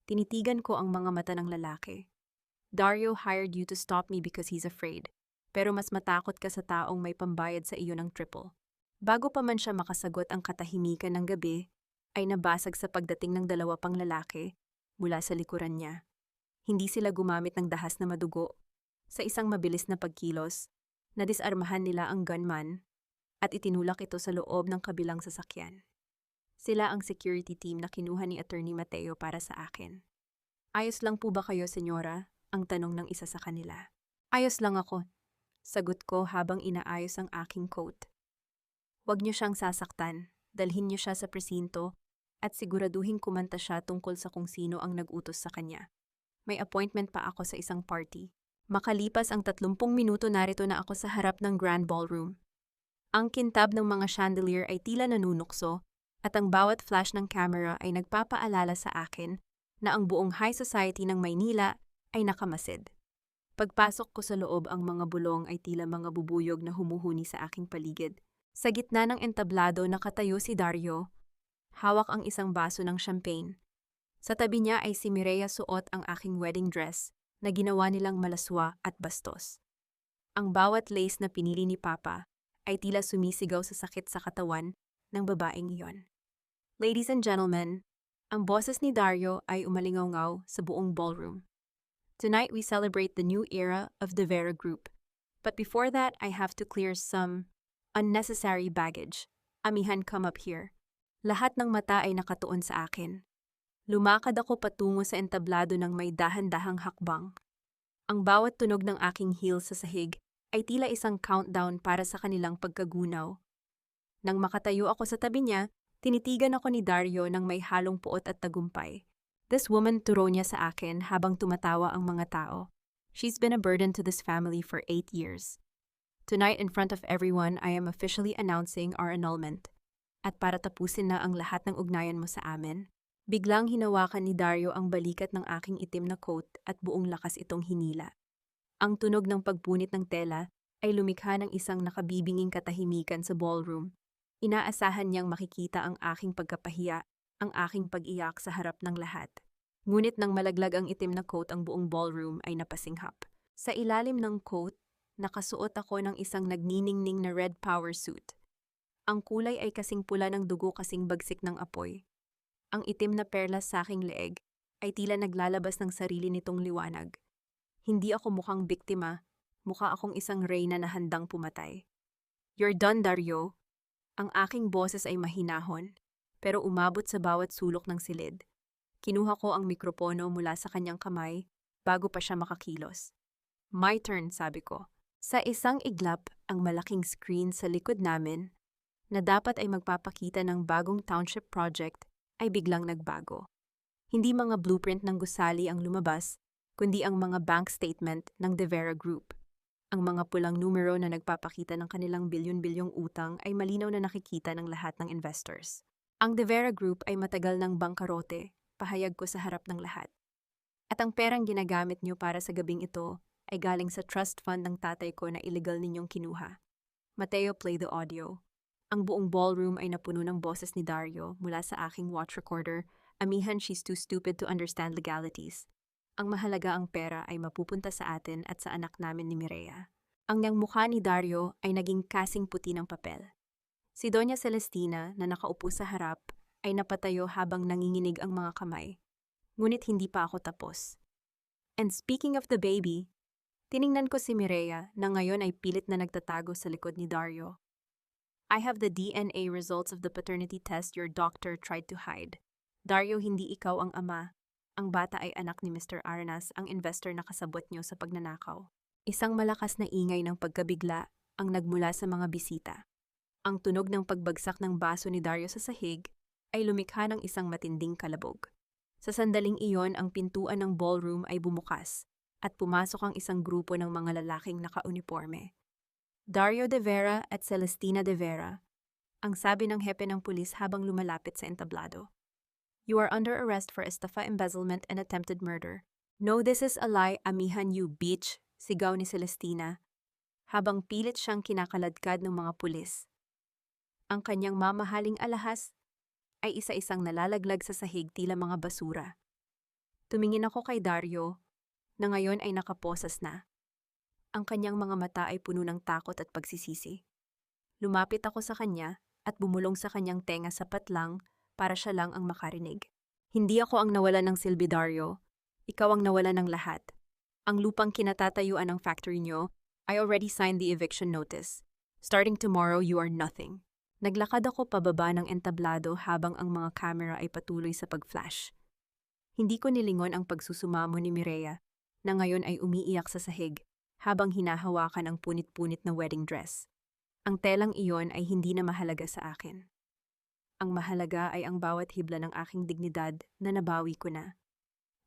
Tinitigan ko ang mga mata ng lalaki. Dario hired you to stop me because he's afraid. Pero mas matakot ka sa taong may pambayad sa iyo ng triple. Bago pa man siya makasagot, ang katahimikan ng gabi ay nabasag sa pagdating ng 2 pang lalaki mula sa likuran niya. Hindi sila gumamit ng dahas na madugo. Sa isang mabilis na pagkilos, nadisarmahan nila ang gunman at itinulak ito sa loob ng kabilang sasakyan. Sila ang security team na kinuha ni Attorney Mateo para sa akin. Ayos lang po ba kayo, senyora? Ang tanong ng isa sa kanila. Ayos lang ako, sagot ko habang inaayos ang aking coat. Huwag niyo siyang sasaktan, dalhin niyo siya sa presinto at siguraduhin kumanta siya tungkol sa kung sino ang nag-utos sa kanya. May appointment pa ako sa isang party. Makalipas ang 30 minuto, narito na ako sa harap ng Grand Ballroom. Ang kintab ng mga chandelier ay tila nanunukso at ang bawat flash ng camera ay nagpapaalala sa akin na ang buong high society ng Maynila ay nakamasid. Pagpasok ko sa loob, ang mga bulong ay tila mga bubuyog na humuhuni sa aking paligid. Sa gitna ng entablado nakatayo si Dario. Hawak ang isang baso ng champagne. Sa tabi niya ay si Mireya suot ang aking wedding dress na ginawa nilang malaswa at bastos. Ang bawat lace na pinili ni Papa ay tila sumisigaw sa sakit sa katawan ng babaeng iyon. Ladies and gentlemen, ang boses ni Dario ay umalingaw-ngaw sa buong ballroom. Tonight we celebrate the new era of the Vera Group. But before that, I have to clear some unnecessary baggage. Amihan, come up here. Lahat ng mata ay nakatuon sa akin. Lumakad ako patungo sa entablado ng may dahan-dahang hakbang. Ang bawat tunog ng aking heels sa sahig ay tila isang countdown para sa kanilang pagkagunaw. Nang makatayo ako sa tabi niya, tinitigan ako ni Dario ng may halong puot at tagumpay. This woman, turo niya sa akin habang tumatawa ang mga tao. She's been a burden to this family for 8 years. Tonight, in front of everyone, I am officially announcing our annulment. At para tapusin na ang lahat ng ugnayan mo sa amin, biglang hinawakan ni Dario ang balikat ng aking itim na coat at buong lakas itong hinila. Ang tunog ng pagpunit ng tela ay lumikha ng isang nakabibinging katahimikan sa ballroom. Inaasahan niyang makikita ang aking pagkapahiya, ang aking pag-iyak sa harap ng lahat. Ngunit nang malaglag ang itim na coat, ang buong ballroom ay napasinghap. Sa ilalim ng coat, nakasuot ako ng isang nagniningning na red power suit. Ang kulay ay kasing pula ng dugo, kasing bagsik ng apoy. Ang itim na perlas sa aking leeg ay tila naglalabas ng sarili nitong liwanag. Hindi ako mukhang biktima, mukha akong isang reyna na handang pumatay. You're done, Dario. Ang aking boses ay mahinahon, pero umabot sa bawat sulok ng silid. Kinuha ko ang mikropono mula sa kanyang kamay bago pa siya makakilos. My turn, sabi ko. Sa isang iglap, ang malaking screen sa likod namin na dapat ay magpapakita ng bagong township project ay biglang nagbago. Hindi mga blueprint ng gusali ang lumabas, kundi ang mga bank statement ng De Vera Group. Ang mga pulang numero na nagpapakita ng kanilang bilyon-bilyong utang ay malinaw na nakikita ng lahat ng investors. Ang De Vera Group ay matagal ng bangkarote, pahayag ko sa harap ng lahat. At ang perang ginagamit niyo para sa gabing ito ay galing sa trust fund ng tatay ko na illegal ninyong kinuha. Mateo, play the audio. Ang buong ballroom ay napuno ng boses ni Dario mula sa aking watch recorder. Amihan, she's too stupid to understand legalities. Ang mahalaga, ang pera ay mapupunta sa atin at sa anak namin ni Mireya. Ang niyang mukha ni Dario ay naging kasing puti ng papel. Si Doña Celestina na nakaupo sa harap ay napatayo habang nanginginig ang mga kamay. Ngunit hindi pa ako tapos. And speaking of the baby, tiningnan ko si Mireya na ngayon ay pilit na nagtatago sa likod ni Dario. I have the DNA results of the paternity test your doctor tried to hide. Dario, hindi ikaw ang ama. Ang bata ay anak ni Mr. Arnas, ang investor na kasabot niyo sa pagnanakaw. Isang malakas na ingay ng pagkabigla ang nagmula sa mga bisita. Ang tunog ng pagbagsak ng baso ni Dario sa sahig ay lumikha ng isang matinding kalabog. Sa sandaling iyon, ang pintuan ng ballroom ay bumukas at pumasok ang isang grupo ng mga lalaking nakauniforme. Dario De Vera at Celestina De Vera, ang sabi ng hepe ng pulis habang lumalapit sa entablado. You are under arrest for estafa, embezzlement, and attempted murder. No, this is a lie, amihan, you bitch, sigaw ni Celestina, habang pilit siyang kinakaladkad ng mga pulis. Ang kanyang mamahaling alahas ay isa-isang nalalaglag sa sahig tila mga basura. Tumingin ako kay Dario, na ngayon ay nakaposas na. Ang kanyang mga mata ay puno ng takot at pagsisisi. Lumapit ako sa kanya at bumulong sa kanyang tenga sapat lang para siya lang ang makarinig. Hindi ako ang nawalan ng silbi, Dario. Ikaw ang nawalan ng lahat. Ang lupang kinatatayuan ng factory nyo, I already signed the eviction notice. Starting tomorrow, you are nothing. Naglakad ako pababa ng entablado habang ang mga kamera ay patuloy sa pag-flash. Hindi ko nilingon ang pagsusumamo ni Mireya, na ngayon ay umiiyak sa sahig habang hinahawakan ang punit-punit na wedding dress. Ang telang iyon ay hindi na mahalaga sa akin. Ang mahalaga ay ang bawat hibla ng aking dignidad na nabawi ko na.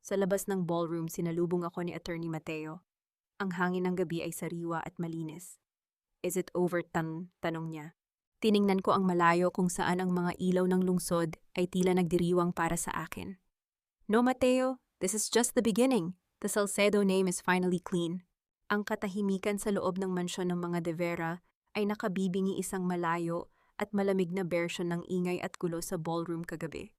Sa labas ng ballroom, sinalubong ako ni Attorney Mateo. Ang hangin ng gabi ay sariwa at malinis. Is it over, tanong niya. Tiningnan ko ang malayo kung saan ang mga ilaw ng lungsod ay tila nagdiriwang para sa akin. No, Mateo, this is just the beginning. The Salcedo name is finally clean. Ang katahimikan sa loob ng mansyon ng mga De Vera ay nakabibingi isang malayo at malamig na bersyon ng ingay at gulo sa ballroom kagabi.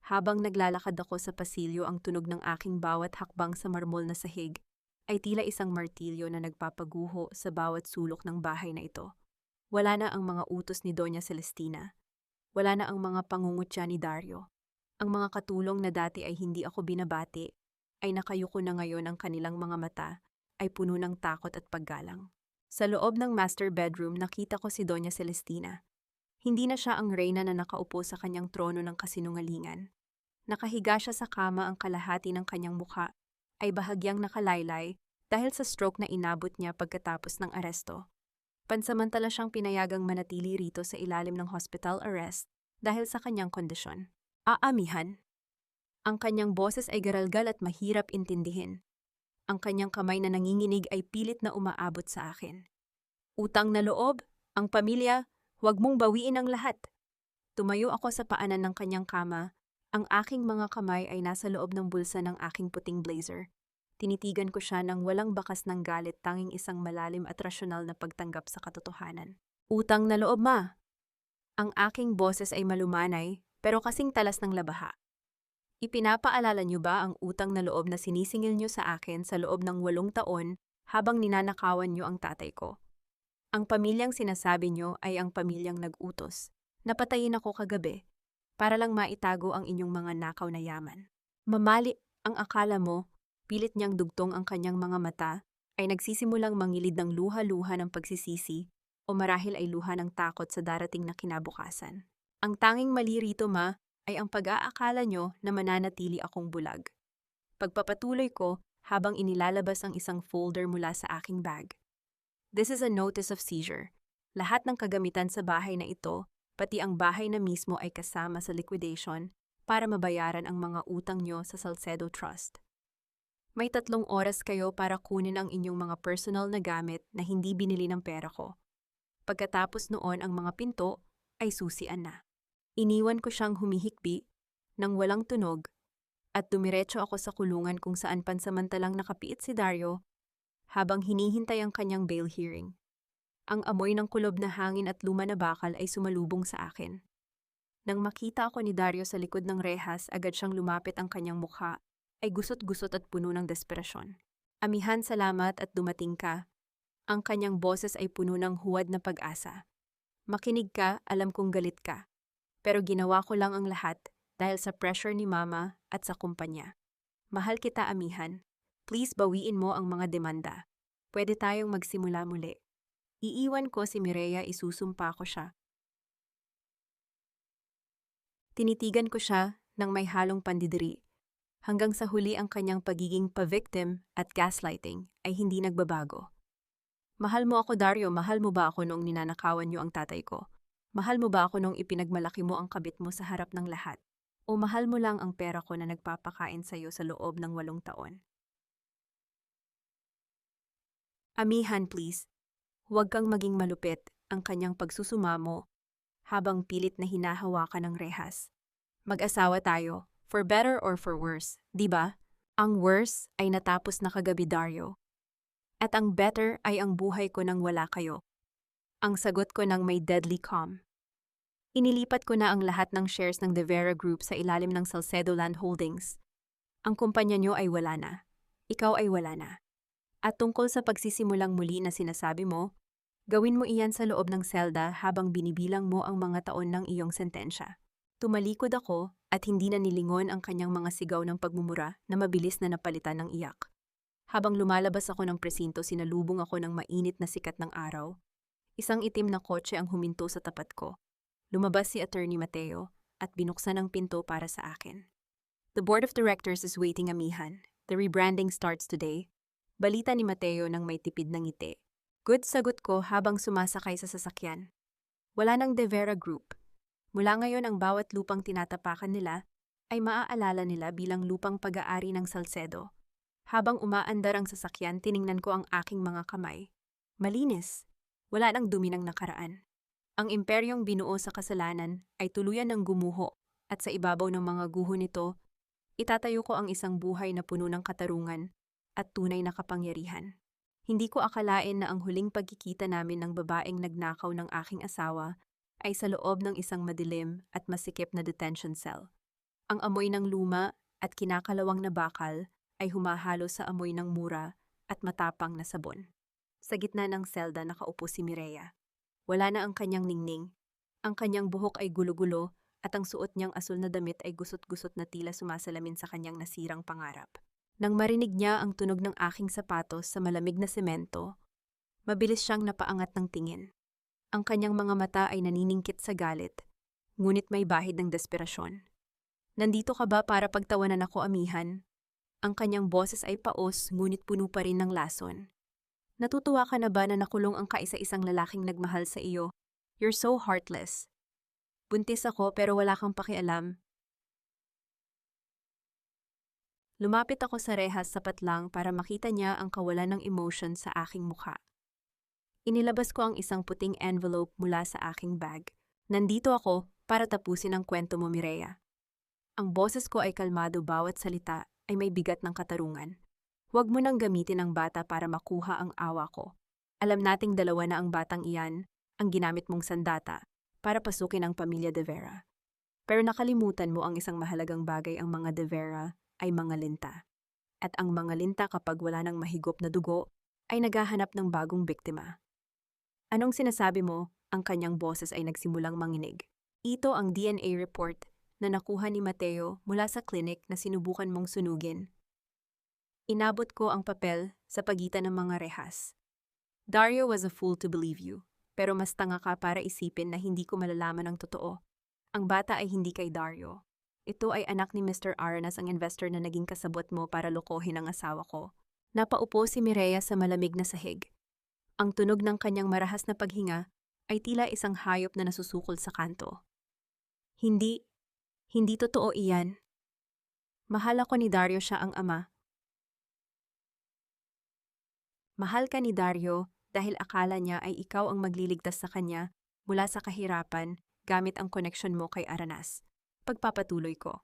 Habang naglalakad ako sa pasilyo, ang tunog ng aking bawat hakbang sa marmol na sahig ay tila isang martilyo na nagpapaguho sa bawat sulok ng bahay na ito. Wala na ang mga utos ni Doña Celestina. Wala na ang mga pangungutya ni Dario. Ang mga katulong na dati ay hindi ako binabati, ay nakayuko na ngayon, ang kanilang mga mata ay puno ng takot at paggalang. Sa loob ng master bedroom, nakita ko si Doña Celestina. Hindi na siya ang reyna na nakaupo sa kanyang trono ng kasinungalingan. Nakahiga siya sa kama, ang kalahati ng kanyang mukha ay bahagyang nakalaylay dahil sa stroke na inabot niya pagkatapos ng aresto. Pansamantala siyang pinayagang manatili rito sa ilalim ng hospital arrest dahil sa kanyang kondisyon. Aamihan. Ang kanyang boses ay garalgal at mahirap intindihin. Ang kanyang kamay na nanginginig ay pilit na umaabot sa akin. Utang na loob, ang pamilya, huwag mong bawiin ang lahat. Tumayo ako sa paanan ng kanyang kama. Ang aking mga kamay ay nasa loob ng bulsa ng aking puting blazer. Tinitigan ko siya ng walang bakas ng galit, tanging isang malalim at rasyonal na pagtanggap sa katotohanan. Utang na loob, ma. Ang aking boses ay malumanay, pero kasing talas ng labaha. Ipinapaalala niyo ba ang utang na loob na sinisingil niyo sa akin sa loob ng 8 taon habang ninanakawan niyo ang tatay ko? Ang pamilyang sinasabi niyo ay ang pamilyang nag-utos. Napatayin ako kagabi para lang maitago ang inyong mga nakaw na yaman. Mamali ang akala mo, pilit niyang dugtong ang kanyang mga mata, ay nagsisimulang mangilid ng luha-luha ng pagsisisi o marahil ay luha ng takot sa darating na kinabukasan. Ang tanging mali rito, ma, ay ang pag-aakala nyo na mananatili akong bulag. Pagpapatuloy ko habang inilalabas ang isang folder mula sa aking bag. This is a notice of seizure. Lahat ng kagamitan sa bahay na ito, pati ang bahay na mismo, ay kasama sa liquidation para mabayaran ang mga utang nyo sa Salcedo Trust. May 3 oras kayo para kunin ang inyong mga personal na gamit na hindi binili ng pera ko. Pagkatapos noon, ang mga pinto ay susian na. Iniwan ko siyang humihikbi nang walang tunog at dumiretso ako sa kulungan kung saan pansamantalang nakapiit si Dario habang hinihintay ang kanyang bail hearing. Ang amoy ng kulob na hangin at luma na bakal ay sumalubong sa akin. Nang makita ako ni Dario sa likod ng rehas, agad siyang lumapit, ang kanyang mukha ay gusot-gusot at puno ng desperasyon. Amihan, salamat at dumating ka. Ang kanyang boses ay puno ng huwad na pag-asa. Makinig ka, alam kong galit ka. Pero ginawa ko lang ang lahat dahil sa pressure ni Mama at sa kumpanya. Mahal kita, amihan. Please bawiin mo ang mga demanda. Pwede tayong magsimula muli. Iiwan ko si Mireya, isusumpa ko siya. Tinitigan ko siya ng may halong pandidiri. Hanggang sa huli, ang kanyang pagiging pa-victim at gaslighting ay hindi nagbabago. Mahal mo ako, Dario. Mahal mo ba ako noong ninanakawan niyo ang tatay ko? Mahal mo ba ako nung ipinagmalaki mo ang kabit mo sa harap ng lahat? O mahal mo lang ang pera ko na nagpapakain sa'yo sa loob ng 8 taon? Amihan, please. Huwag kang maging malupit, ang kanyang pagsusumamo habang pilit na hinahawakan ng rehas. Mag-asawa tayo, for better or for worse, di ba? Ang worse ay natapos na kagabi, Dario. At ang better ay ang buhay ko nang wala kayo. Ang sagot ko nang may deadly calm. Inilipat ko na ang lahat ng shares ng De Vera Group sa ilalim ng Salcedo Land Holdings. Ang kumpanya nyo ay wala na. Ikaw ay wala na. At tungkol sa pagsisimulang muli na sinasabi mo, gawin mo iyan sa loob ng selda habang binibilang mo ang mga taon ng iyong sentensya. Tumalikod ako at hindi na nilingon ang kanyang mga sigaw ng pagmumura na mabilis na napalitan ng iyak. Habang lumalabas ako ng presinto, sinalubong ako ng mainit na sikat ng araw. Isang itim na kotse ang huminto sa tapat ko. Lumabas si Attorney Mateo at binuksan ang pinto para sa akin. The board of directors is waiting, amihan. The rebranding starts today. Balita ni Mateo nang may tipid ng ngiti. Good, sagot ko habang sumasakay sa sasakyan. Wala nang De Vera Group. Mula ngayon, ang bawat lupang tinatapakan nila ay maaalala nila bilang lupang pag-aari ng Salcedo. Habang umaandar ang sasakyan, tiningnan ko ang aking mga kamay. Malinis. Wala nang dumi ng nakaraan. Ang imperyong binuo sa kasalanan ay tuluyan ng gumuho at sa ibabaw ng mga guho nito, itatayo ko ang isang buhay na puno ng katarungan at tunay na kapangyarihan. Hindi ko akalain na ang huling pagkikita namin ng babaeng nagnakaw ng aking asawa ay sa loob ng isang madilim at masikip na detention cell. Ang amoy ng luma at kinakalawang na bakal ay humahalo sa amoy ng mura at matapang na sabon. Sa gitna ng selda nakaupo si Mireya. Wala na ang kanyang ningning. Ang kanyang buhok ay gulo-gulo at ang suot niyang asul na damit ay gusot-gusot na tila sumasalamin sa kanyang nasirang pangarap. Nang marinig niya ang tunog ng aking sapatos sa malamig na semento, mabilis siyang napaangat ng tingin. Ang kanyang mga mata ay naniningkit sa galit, ngunit may bahid ng desperasyon. Nandito ka ba para pagtawanan ako, amihan? Ang kanyang boses ay paos, ngunit puno pa rin ng lason. Natutuwa ka na ba na nakulong ang kaisa-isang lalaking nagmahal sa iyo? You're so heartless. Buntis ako pero wala kang pakialam. Lumapit ako sa rehas sapat lang para makita niya ang kawalan ng emotion sa aking mukha. Inilabas ko ang isang puting envelope mula sa aking bag. Nandito ako para tapusin ang kwento mo, Mireya. Ang boses ko ay kalmado, bawat salita ay may bigat ng katarungan. Huwag mo nang gamitin ang bata para makuha ang awa ko. Alam nating dalawa na ang batang iyan, ang ginamit mong sandata, para pasukin ang pamilya De Vera. Pero nakalimutan mo ang isang mahalagang bagay, ang mga De Vera ay mga linta. At ang mga linta kapag wala ng mahigop na dugo, ay naghahanap ng bagong biktima. Anong sinasabi mo? Ang kanyang boses ay nagsimulang manginig. Ito ang DNA report na nakuha ni Mateo mula sa klinik na sinubukan mong sunugin. Inabot ko ang papel sa pagitan ng mga rehas. Dario was a fool to believe you, pero mas tanga ka para isipin na hindi ko malalaman ang totoo. Ang bata ay hindi kay Dario. Ito ay anak ni Mr. Aranas, ang investor na naging kasabot mo para lokohin ang asawa ko. Napaupo si Mireya sa malamig na sahig. Ang tunog ng kanyang marahas na paghinga ay tila isang hayop na nasusukol sa kanto. Hindi totoo iyan. Mahal ako ni Dario, siya ang ama. Mahal ka ni Dario dahil akala niya ay ikaw ang magliligtas sa kanya mula sa kahirapan gamit ang koneksyon mo kay Aranas. Pagpapatuloy ko.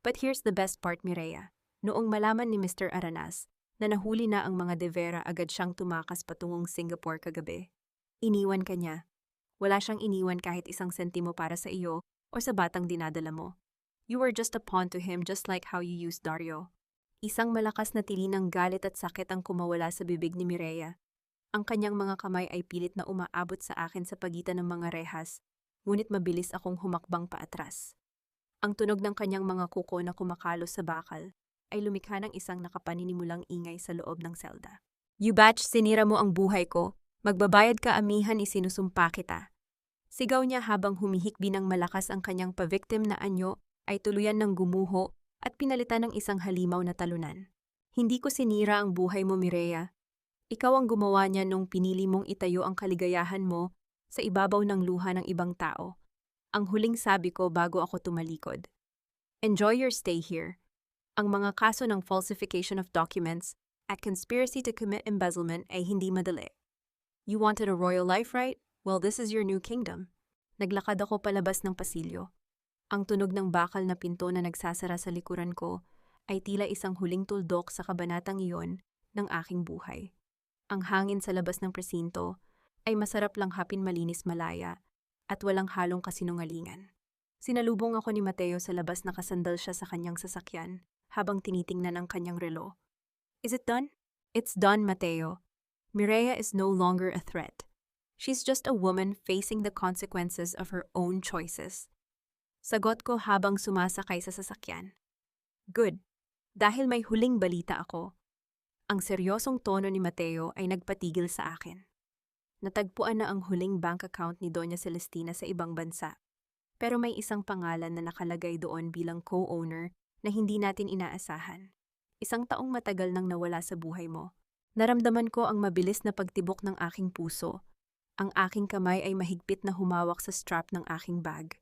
But here's the best part, Mireya. Noong malaman ni Mr. Aranas na nahuli na ang mga De Vera, agad siyang tumakas patungong Singapore kagabi. Iniwan ka niya. Wala siyang iniwan kahit isang sentimo para sa iyo o sa batang dinadala mo. You were just a pawn to him, just like how you used Dario. Isang malakas na tili ng galit at sakit ang kumawala sa bibig ni Mireya. Ang kanyang mga kamay ay pilit na umaabot sa akin sa pagitan ng mga rehas, ngunit mabilis akong humakbang paatras. Ang tunog ng kanyang mga kuko na kumakalos sa bakal ay lumikha ng isang nakapaninimulang ingay sa loob ng selda. You batch, sinira mo ang buhay ko. Magbabayad ka, amihan, isinusumpa kita. Sigaw niya habang humihikbi ng malakas. Ang kanyang pa-victim na anyo ay tuluyan ng gumuho at pinalitan ng isang halimaw na talunan. Hindi ko sinira ang buhay mo, Mireya. Ikaw ang gumawa niya nung pinili mong itayo ang kaligayahan mo sa ibabaw ng luha ng ibang tao. Ang huling sabi ko bago ako tumalikod. Enjoy your stay here. Ang mga kaso ng falsification of documents at conspiracy to commit embezzlement ay hindi madali. You wanted a royal life, right? Well, this is your new kingdom. Naglakad ako palabas ng pasilyo. Ang tunog ng bakal na pinto na nagsasara sa likuran ko ay tila isang huling tuldok sa kabanatang iyon ng aking buhay. Ang hangin sa labas ng presinto ay masarap lang, hapin, malinis, malaya, at walang halong kasinungalingan. Sinalubong ako ni Mateo sa labas, nakasandal siya sa kanyang sasakyan habang tinitingnan ang kanyang relo. Is it done? It's done, Mateo. Mireya is no longer a threat. She's just a woman facing the consequences of her own choices. Sagot ko habang sumasakay sa sasakyan. Good. Dahil may huling balita ako. Ang seryosong tono ni Mateo ay nagpatigil sa akin. Natagpuan na ang huling bank account ni Doña Celestina sa ibang bansa. Pero may isang pangalan na nakalagay doon bilang co-owner na hindi natin inaasahan. Isang taong matagal nang nawala sa buhay mo. Naramdaman ko ang mabilis na pagtibok ng aking puso. Ang aking kamay ay mahigpit na humawak sa strap ng aking bag.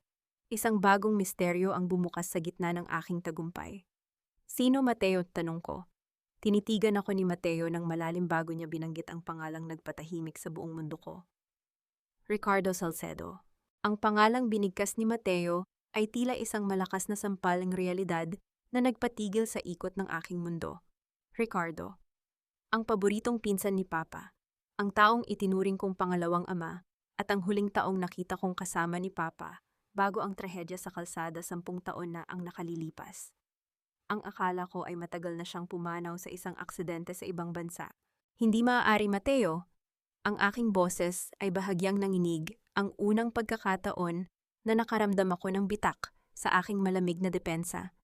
Isang bagong misteryo ang bumukas sa gitna ng aking tagumpay. Sino, Mateo? Tanong ko. Tinitigan ako ni Mateo ng malalim bago niya binanggit ang pangalang nagpatahimik sa buong mundo ko. Ricardo Salcedo. Ang pangalang binigkas ni Mateo ay tila isang malakas na sampal ng realidad na nagpatigil sa ikot ng aking mundo. Ricardo. Ang paboritong pinsan ni Papa. Ang taong itinuring kong pangalawang ama at ang huling taong nakita kong kasama ni Papa bago ang trahedya sa kalsada 10 taon na ang nakalilipas. Ang akala ko ay matagal na siyang pumanaw sa isang aksidente sa ibang bansa. Hindi maaari, Mateo. Ang aking boses ay bahagyang nanginig ang unang pagkakataon na nakaramdam ako ng bitak sa aking malamig na depensa.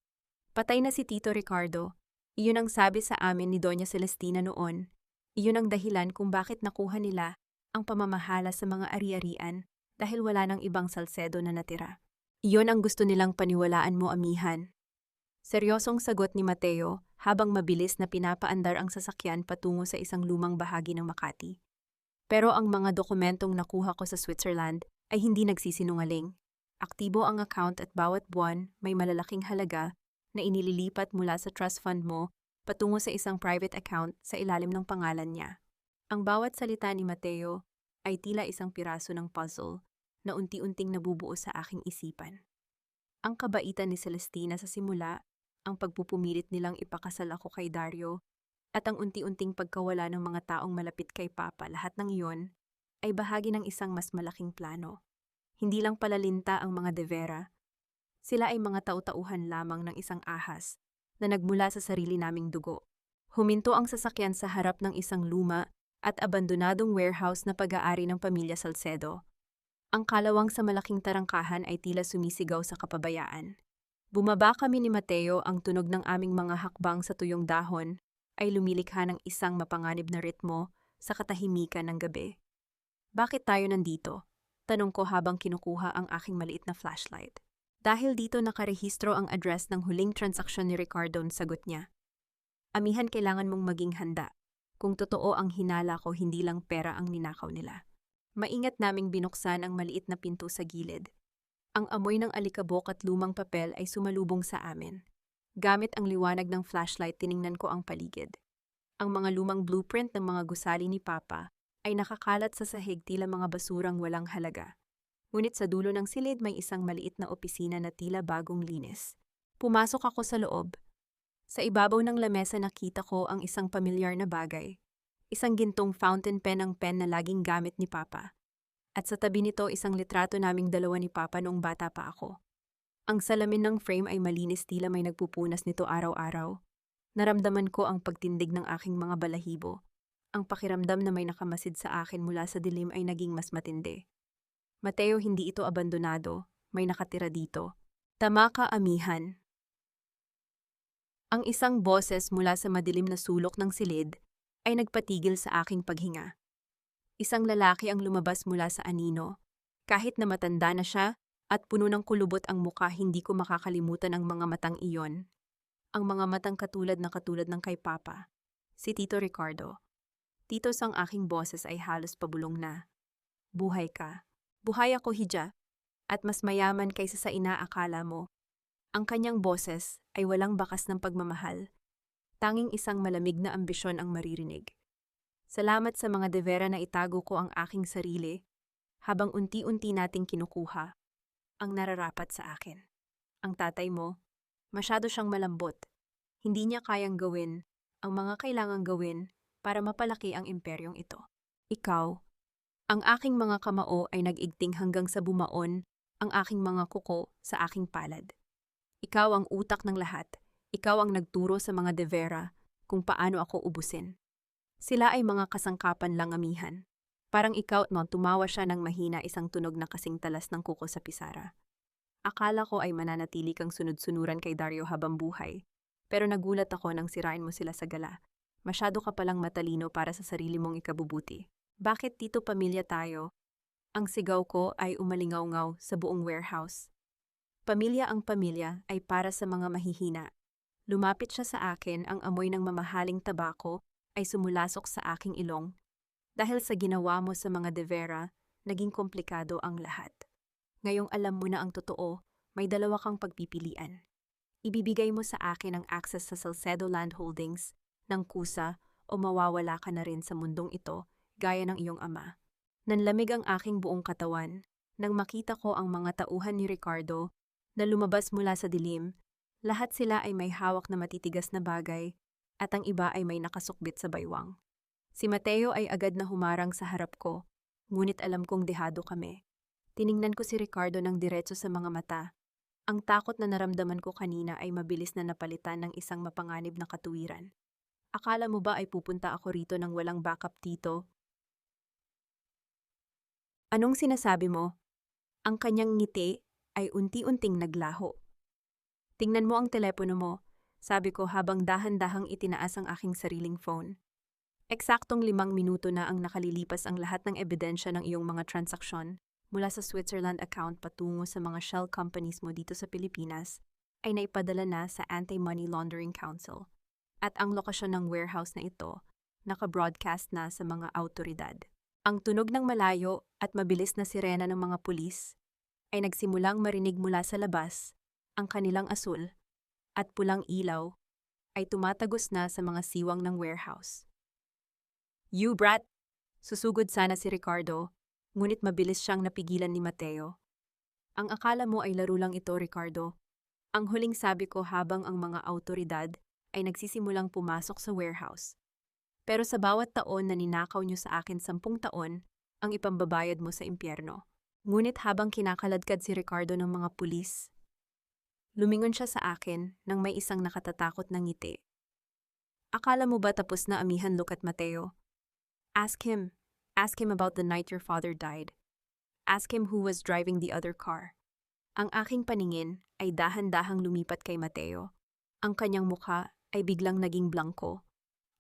Patay na si Tito Ricardo. Iyon ang sabi sa amin ni Doña Celestina noon. Iyon ang dahilan kung bakit nakuha nila ang pamamahala sa mga ari-arian dahil wala nang ibang Salcedo na natira. Iyon ang gusto nilang paniwalaan mo, amihan. Seryosong sagot ni Mateo habang mabilis na pinapaandar ang sasakyan patungo sa isang lumang bahagi ng Makati. Pero ang mga dokumentong nakuha ko sa Switzerland ay hindi nagsisinungaling. Aktibo ang account at bawat buwan may malalaking halaga na inililipat mula sa trust fund mo patungo sa isang private account sa ilalim ng pangalan niya. Ang bawat salita ni Mateo ay tila isang piraso ng puzzle na unti-unting nabubuo sa aking isipan. Ang kabaitan ni Celestina sa simula, ang pagpupumilit nilang ipakasal ako kay Dario, at ang unti-unting pagkawala ng mga taong malapit kay Papa, lahat ng iyon ay bahagi ng isang mas malaking plano. Hindi lang palalinta ang mga De Vera. Sila ay mga tau-tauhan lamang ng isang ahas na nagmula sa sarili naming dugo. Huminto ang sasakyan sa harap ng isang luma at abandonadong warehouse na pag-aari ng pamilya Salcedo. Ang kalawang sa malaking tarangkahan ay tila sumisigaw sa kapabayaan. Bumaba kami ni Mateo, ang tunog ng aming mga hakbang sa tuyong dahon ay lumilikha ng isang mapanganib na ritmo sa katahimikan ng gabi. Bakit tayo nandito? Tanong ko habang kinukuha ang aking maliit na flashlight. Dahil dito nakarehistro ang address ng huling transaksyon ni Ricardo, sagot niya. Amihan, kailangan mong maging handa. Kung totoo ang hinala ko, hindi lang pera ang ninakaw nila. Maingat naming binuksan ang maliit na pinto sa gilid. Ang amoy ng alikabok at lumang papel ay sumalubong sa amin. Gamit ang liwanag ng flashlight, tiningnan ko ang paligid. Ang mga lumang blueprint ng mga gusali ni Papa ay nakakalat sa sahig, tila mga basurang walang halaga. Ngunit sa dulo ng silid may isang maliit na opisina na tila bagong linis. Pumasok ako sa loob. Sa ibabaw ng lamesa nakita ko ang isang pamilyar na bagay. Isang gintong fountain pen, ang pen na laging gamit ni Papa. At sa tabi nito isang litrato naming dalawa ni Papa noong bata pa ako. Ang salamin ng frame ay malinis, tila may nagpupunas nito araw-araw. Naramdaman ko ang pagtindig ng aking mga balahibo. Ang pakiramdam na may nakamasid sa akin mula sa dilim ay naging mas matindi. Mateo, hindi ito abandonado. May nakatira dito. Tama ka, amihan. Ang isang boses mula sa madilim na sulok ng silid ay nagpatigil sa aking paghinga. Isang lalaki ang lumabas mula sa anino. Kahit na matanda na siya at puno ng kulubot ang muka, hindi ko makakalimutan ang mga matang iyon. Ang mga matang katulad ng kay Papa. Si Tito Ricardo. Titos, ang aking boses ay halos pabulong na. Buhay ka. Buhay ako, Hija. At mas mayaman kaysa sa inaakala mo. Ang kanyang boses ay walang bakas ng pagmamahal. Tanging isang malamig na ambisyon ang maririnig. Salamat sa mga De Vera na itago ko ang aking sarili habang unti-unti nating kinukuha ang nararapat sa akin. Ang tatay mo, masyado siyang malambot. Hindi niya kayang gawin ang mga kailangang gawin para mapalaki ang imperyong ito. Ikaw, ang aking mga kamao ay nag-igting hanggang sa bumaon ang aking mga kuko sa aking palad. Ikaw ang utak ng lahat. Ikaw ang nagturo sa mga De Vera kung paano ako ubusin. Sila ay mga kasangkapan lang, amihan. Parang ikaw, no, tumawa siya ng mahina, isang tunog na kasing talas ng kuko sa pisara. Akala ko ay mananatili kang sunod-sunuran kay Dario habang buhay. Pero nagulat ako nang sirain mo sila sa gala. Masyado ka palang matalino para sa sarili mong ikabubuti. Bakit dito pamilya tayo? Ang sigaw ko ay umalingaw-ngaw sa buong warehouse. Pamilya, ang pamilya ay para sa mga mahihina. Lumapit siya sa akin, ang amoy ng mamahaling tabako ay sumulasok sa aking ilong. Dahil sa ginawa mo sa mga De Vera, naging komplikado ang lahat. Ngayong alam mo na ang totoo, may dalawa kang pagpipilian. Ibibigay mo sa akin ang access sa Salcedo Land Holdings ng kusa o mawawala ka na rin sa mundong ito gaya ng iyong ama. Nanlamig ang aking buong katawan nang makita ko ang mga tauhan ni Ricardo na lumabas mula sa dilim. Lahat sila ay may hawak na matitigas na bagay at ang iba ay may nakasukbit sa baywang. Si Mateo ay agad na humarang sa harap ko, ngunit alam kong dehado kami. Tiningnan ko si Ricardo ng diretso sa mga mata. Ang takot na naramdaman ko kanina ay mabilis na napalitan ng isang mapanganib na katuwiran. Akala mo ba ay pupunta ako rito ng walang backup dito? Anong sinasabi mo? Ang kanyang ngiti ay unti-unting naglaho. Tingnan mo ang telepono mo, sabi ko habang dahan-dahang itinaas ang aking sariling phone. Eksaktong 5 minuto na ang nakalilipas ang lahat ng ebidensya ng iyong mga transaksyon mula sa Switzerland account patungo sa mga shell companies mo dito sa Pilipinas ay naipadala na sa Anti-Money Laundering Council at ang lokasyon ng warehouse na ito naka-broadcast na sa mga autoridad. Ang tunog ng malayo at mabilis na sirena ng mga pulis ay nagsimulang marinig mula sa labas. Ang kanilang asul at pulang ilaw ay tumatagos na sa mga siwang ng warehouse. "You brat!" Susugod sana si Ricardo, ngunit mabilis siyang napigilan ni Mateo. "Ang akala mo ay laro lang ito, Ricardo." Ang huling sabi ko habang ang mga autoridad ay nagsisimulang pumasok sa warehouse. "Pero sa bawat taon na ninakaw niyo sa akin 10 taon, ang ipambabayad mo sa impyerno." Ngunit habang kinakaladkad si Ricardo ng mga pulis, lumingon siya sa akin nang may isang nakatatakot na ngiti. "Akala mo ba tapos na, amihan? Look at Mateo. Ask him. Ask him about the night your father died. Ask him who was driving the other car." Ang aking paningin ay dahan-dahang lumipat kay Mateo. Ang kanyang mukha ay biglang naging blangko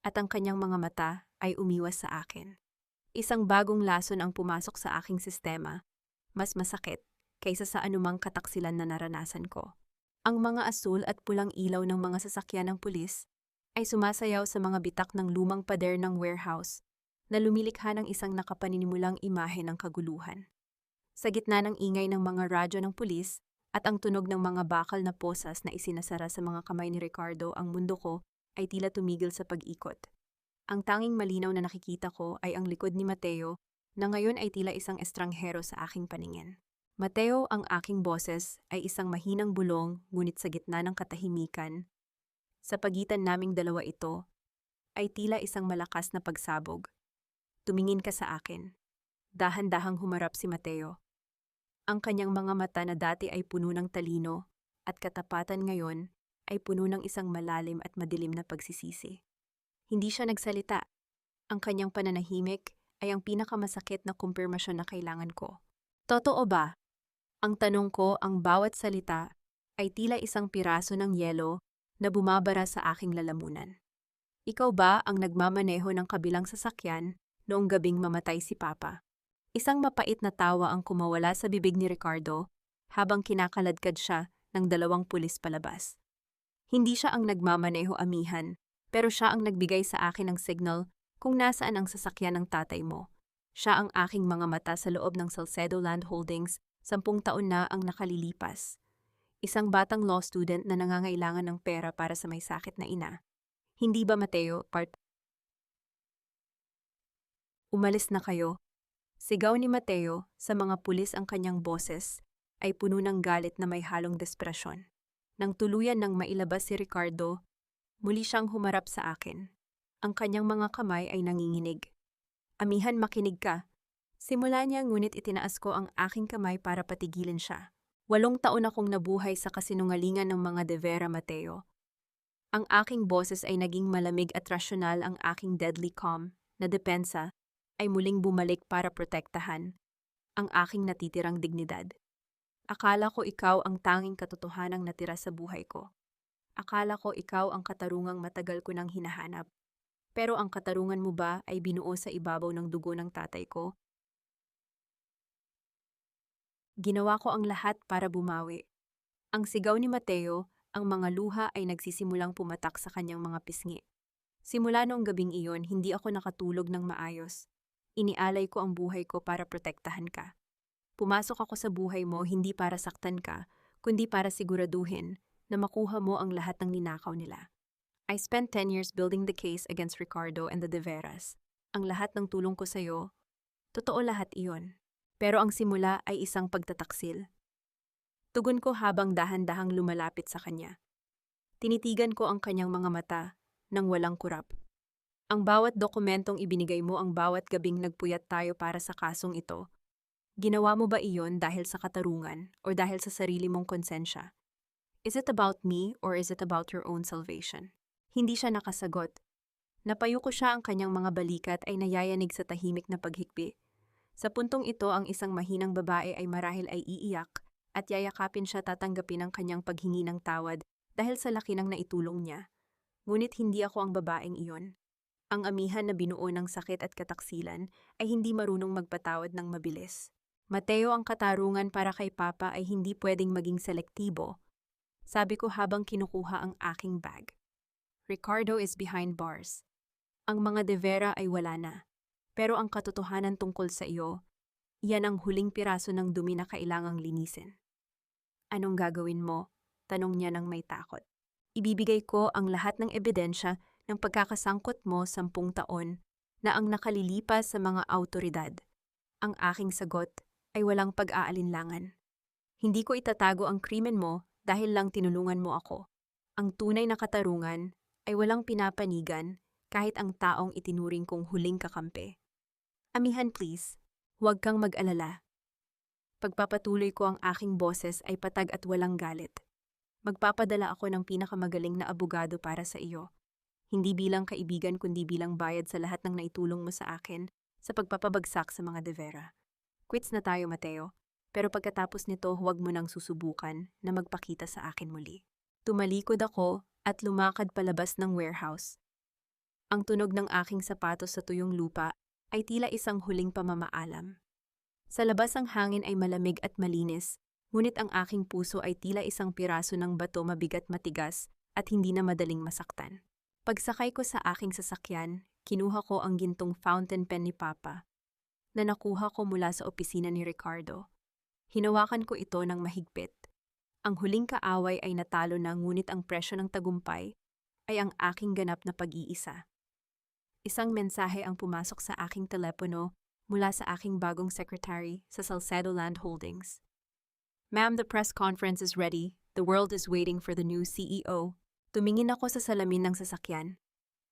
at ang kanyang mga mata ay umiwas sa akin. Isang bagong lason ang pumasok sa aking sistema, mas masakit kaysa sa anumang kataksilan na naranasan ko. Ang mga asul at pulang ilaw ng mga sasakyan ng pulis ay sumasayaw sa mga bitak ng lumang pader ng warehouse na lumilikha ng isang nakapaninimulang imahe ng kaguluhan. Sa gitna ng ingay ng mga radyo ng pulis at ang tunog ng mga bakal na posas na isinasara sa mga kamay ni Ricardo, ang mundo ko ay tila tumigil sa pag-ikot. Ang tanging malinaw na nakikita ko ay ang likod ni Mateo na ngayon ay tila isang estranghero sa aking paningin. Mateo, ang aking boses, ay isang mahinang bulong ngunit sa gitna ng katahimikan. Sa pagitan naming dalawa ito, ay tila isang malakas na pagsabog. "Tumingin ka sa akin." Dahan-dahang humarap si Mateo. Ang kanyang mga mata na dati ay puno ng talino at katapatan ngayon ay puno ng isang malalim at madilim na pagsisisi. Hindi siya nagsalita. Ang kanyang pananahimik ay ang pinakamasakit na kumpirmasyon na kailangan ko. "Totoo ba?" Ang tanong ko, ang bawat salita ay tila isang piraso ng yelo na bumabara sa aking lalamunan. "Ikaw ba ang nagmamaneho ng kabilang sasakyan noong gabing mamatay si Papa?" Isang mapait na tawa ang kumawala sa bibig ni Ricardo habang kinakaladkad siya ng 2 pulis palabas. "Hindi siya ang nagmamaneho, amihan, pero siya ang nagbigay sa akin ng signal kung nasaan ang sasakyan ng tatay mo. Siya ang aking mga mata sa loob ng Salcedo Land Holdings. 10 taon na ang nakalilipas. Isang batang law student na nangangailangan ng pera para sa may sakit na ina. Hindi ba, Mateo? Umalis na kayo." Sigaw ni Mateo sa mga pulis. Ang kanyang boses ay puno ng galit na may halong desperasyon. Nang tuluyan ng mailabas si Ricardo, muli siyang humarap sa akin. Ang kanyang mga kamay ay nanginginig. "Amihan, makinig ka." Simula niya ngunit itinaas ko ang aking kamay para patigilin siya. 8 taon akong nabuhay sa kasinungalingan ng mga De Vera, Mateo. Ang aking boses ay naging malamig at rasyonal. Ang aking deadly calm na depensa ay muling bumalik para protektahan ang aking natitirang dignidad. "Akala ko ikaw ang tanging katotohanang natira sa buhay ko. Akala ko ikaw ang katarungang matagal ko nang hinahanap. Pero ang katarungan mo ba ay binuo sa ibabaw ng dugo ng tatay ko?" Ginawa ko ang lahat para bumawi. Ang sigaw ni Mateo, ang mga luha ay nagsisimulang pumatak sa kanyang mga pisngi. Simula noong gabing iyon, hindi ako nakatulog ng maayos. Inialay ko ang buhay ko para protektahan ka. Pumasok ako sa buhay mo hindi para saktan ka, kundi para siguraduhin na makuha mo ang lahat ng ninakaw nila. I spent 10 years building the case against Ricardo and the De Veras. Ang lahat ng tulong ko sa'yo, totoo lahat iyon. Pero ang simula ay isang pagtataksil. Tugon ko habang dahan-dahang lumalapit sa kanya. Tinitigan ko ang kanyang mga mata nang walang kurap. "Ang bawat dokumentong ibinigay mo, ang bawat gabing nagpuyat tayo para sa kasong ito, Ginawa mo ba iyon dahil sa katarungan o dahil sa sarili mong konsensya? Is it about me or is it about your own salvation? Hindi siya nakasagot. Napayuko siya, ang kanyang mga balikat ay nayayanig sa tahimik na paghikbi. Sa puntong ito, ang isang mahinang babae ay marahil ay iiyak at yayakapin siya, tatanggapin ang kanyang paghingi ng tawad dahil sa laki ng naitulong niya. Ngunit hindi ako ang babaeng iyon. Ang amihan na binuo ng sakit at kataksilan ay hindi marunong magpatawad ng mabilis. Mateo, ang katarungan para kay Papa ay hindi pwedeng maging selektibo, sabi ko habang kinukuha ang aking bag. Ricardo is behind bars. Ang mga De Vera ay wala na. Pero ang katotohanan tungkol sa iyo, iyan ang huling piraso ng dumi na kailangang linisin. Anong gagawin mo? Tanong niya ng may takot. Ibibigay ko ang lahat ng ebidensya ng pagkakasangkot mo 10 taon na ang nakalilipas sa mga awtoridad. Ang aking sagot ay walang pag-aalinlangan. Hindi ko itatago ang krimen mo dahil lang tinulungan mo ako. Ang tunay na katarungan ay walang pinapanigan kahit ang taong itinuring kong huling kakampi. Amihan, please, huwag kang mag-alala. Pagpapatuloy ko, ang aking boses ay patag at walang galit. Magpapadala ako ng pinakamagaling na abogado para sa iyo. Hindi bilang kaibigan kundi bilang bayad sa lahat ng naitulong mo sa akin sa pagpapabagsak sa mga De Vera. Quits na tayo, Mateo, pero pagkatapos nito huwag mo nang susubukan na magpakita sa akin muli. Tumalikod ako at lumakad palabas ng warehouse. Ang tunog ng aking sapatos sa tuyong lupa ay tila isang huling pamamaalam. Sa labas ang hangin ay malamig at malinis, ngunit ang aking puso ay tila isang piraso ng bato, mabigat, matigas at hindi na madaling masaktan. Pagsakay ko sa aking sasakyan, kinuha ko ang gintong fountain pen ni Papa na nakuha ko mula sa opisina ni Ricardo. Hinawakan ko ito ng mahigpit. Ang huling kaaway ay natalo na, ngunit ang presyo ng tagumpay ay ang aking ganap na pag-iisa. Isang mensahe ang pumasok sa aking telepono mula sa aking bagong secretary sa Salcedo Land Holdings. Ma'am, the press conference is ready. The world is waiting for the new CEO. Tumingin ako sa salamin ng sasakyan.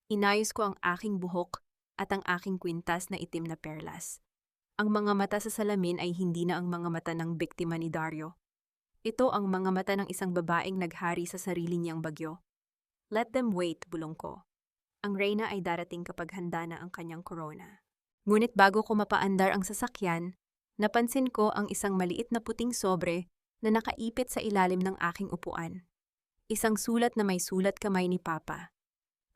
Inayos ko ang aking buhok at ang aking kwintas na itim na perlas. Ang mga mata sa salamin ay hindi na ang mga mata ng biktima ni Dario. Ito ang mga mata ng isang babaeng naghari sa sarili niyang bagyo. Let them wait, bulong ko. Ang reyna ay darating kapag handa na ang kanyang korona. Ngunit bago ko mapaandar ang sasakyan, napansin ko ang isang maliit na puting sobre na nakaipit sa ilalim ng aking upuan. Isang sulat na may sulat kamay ni Papa.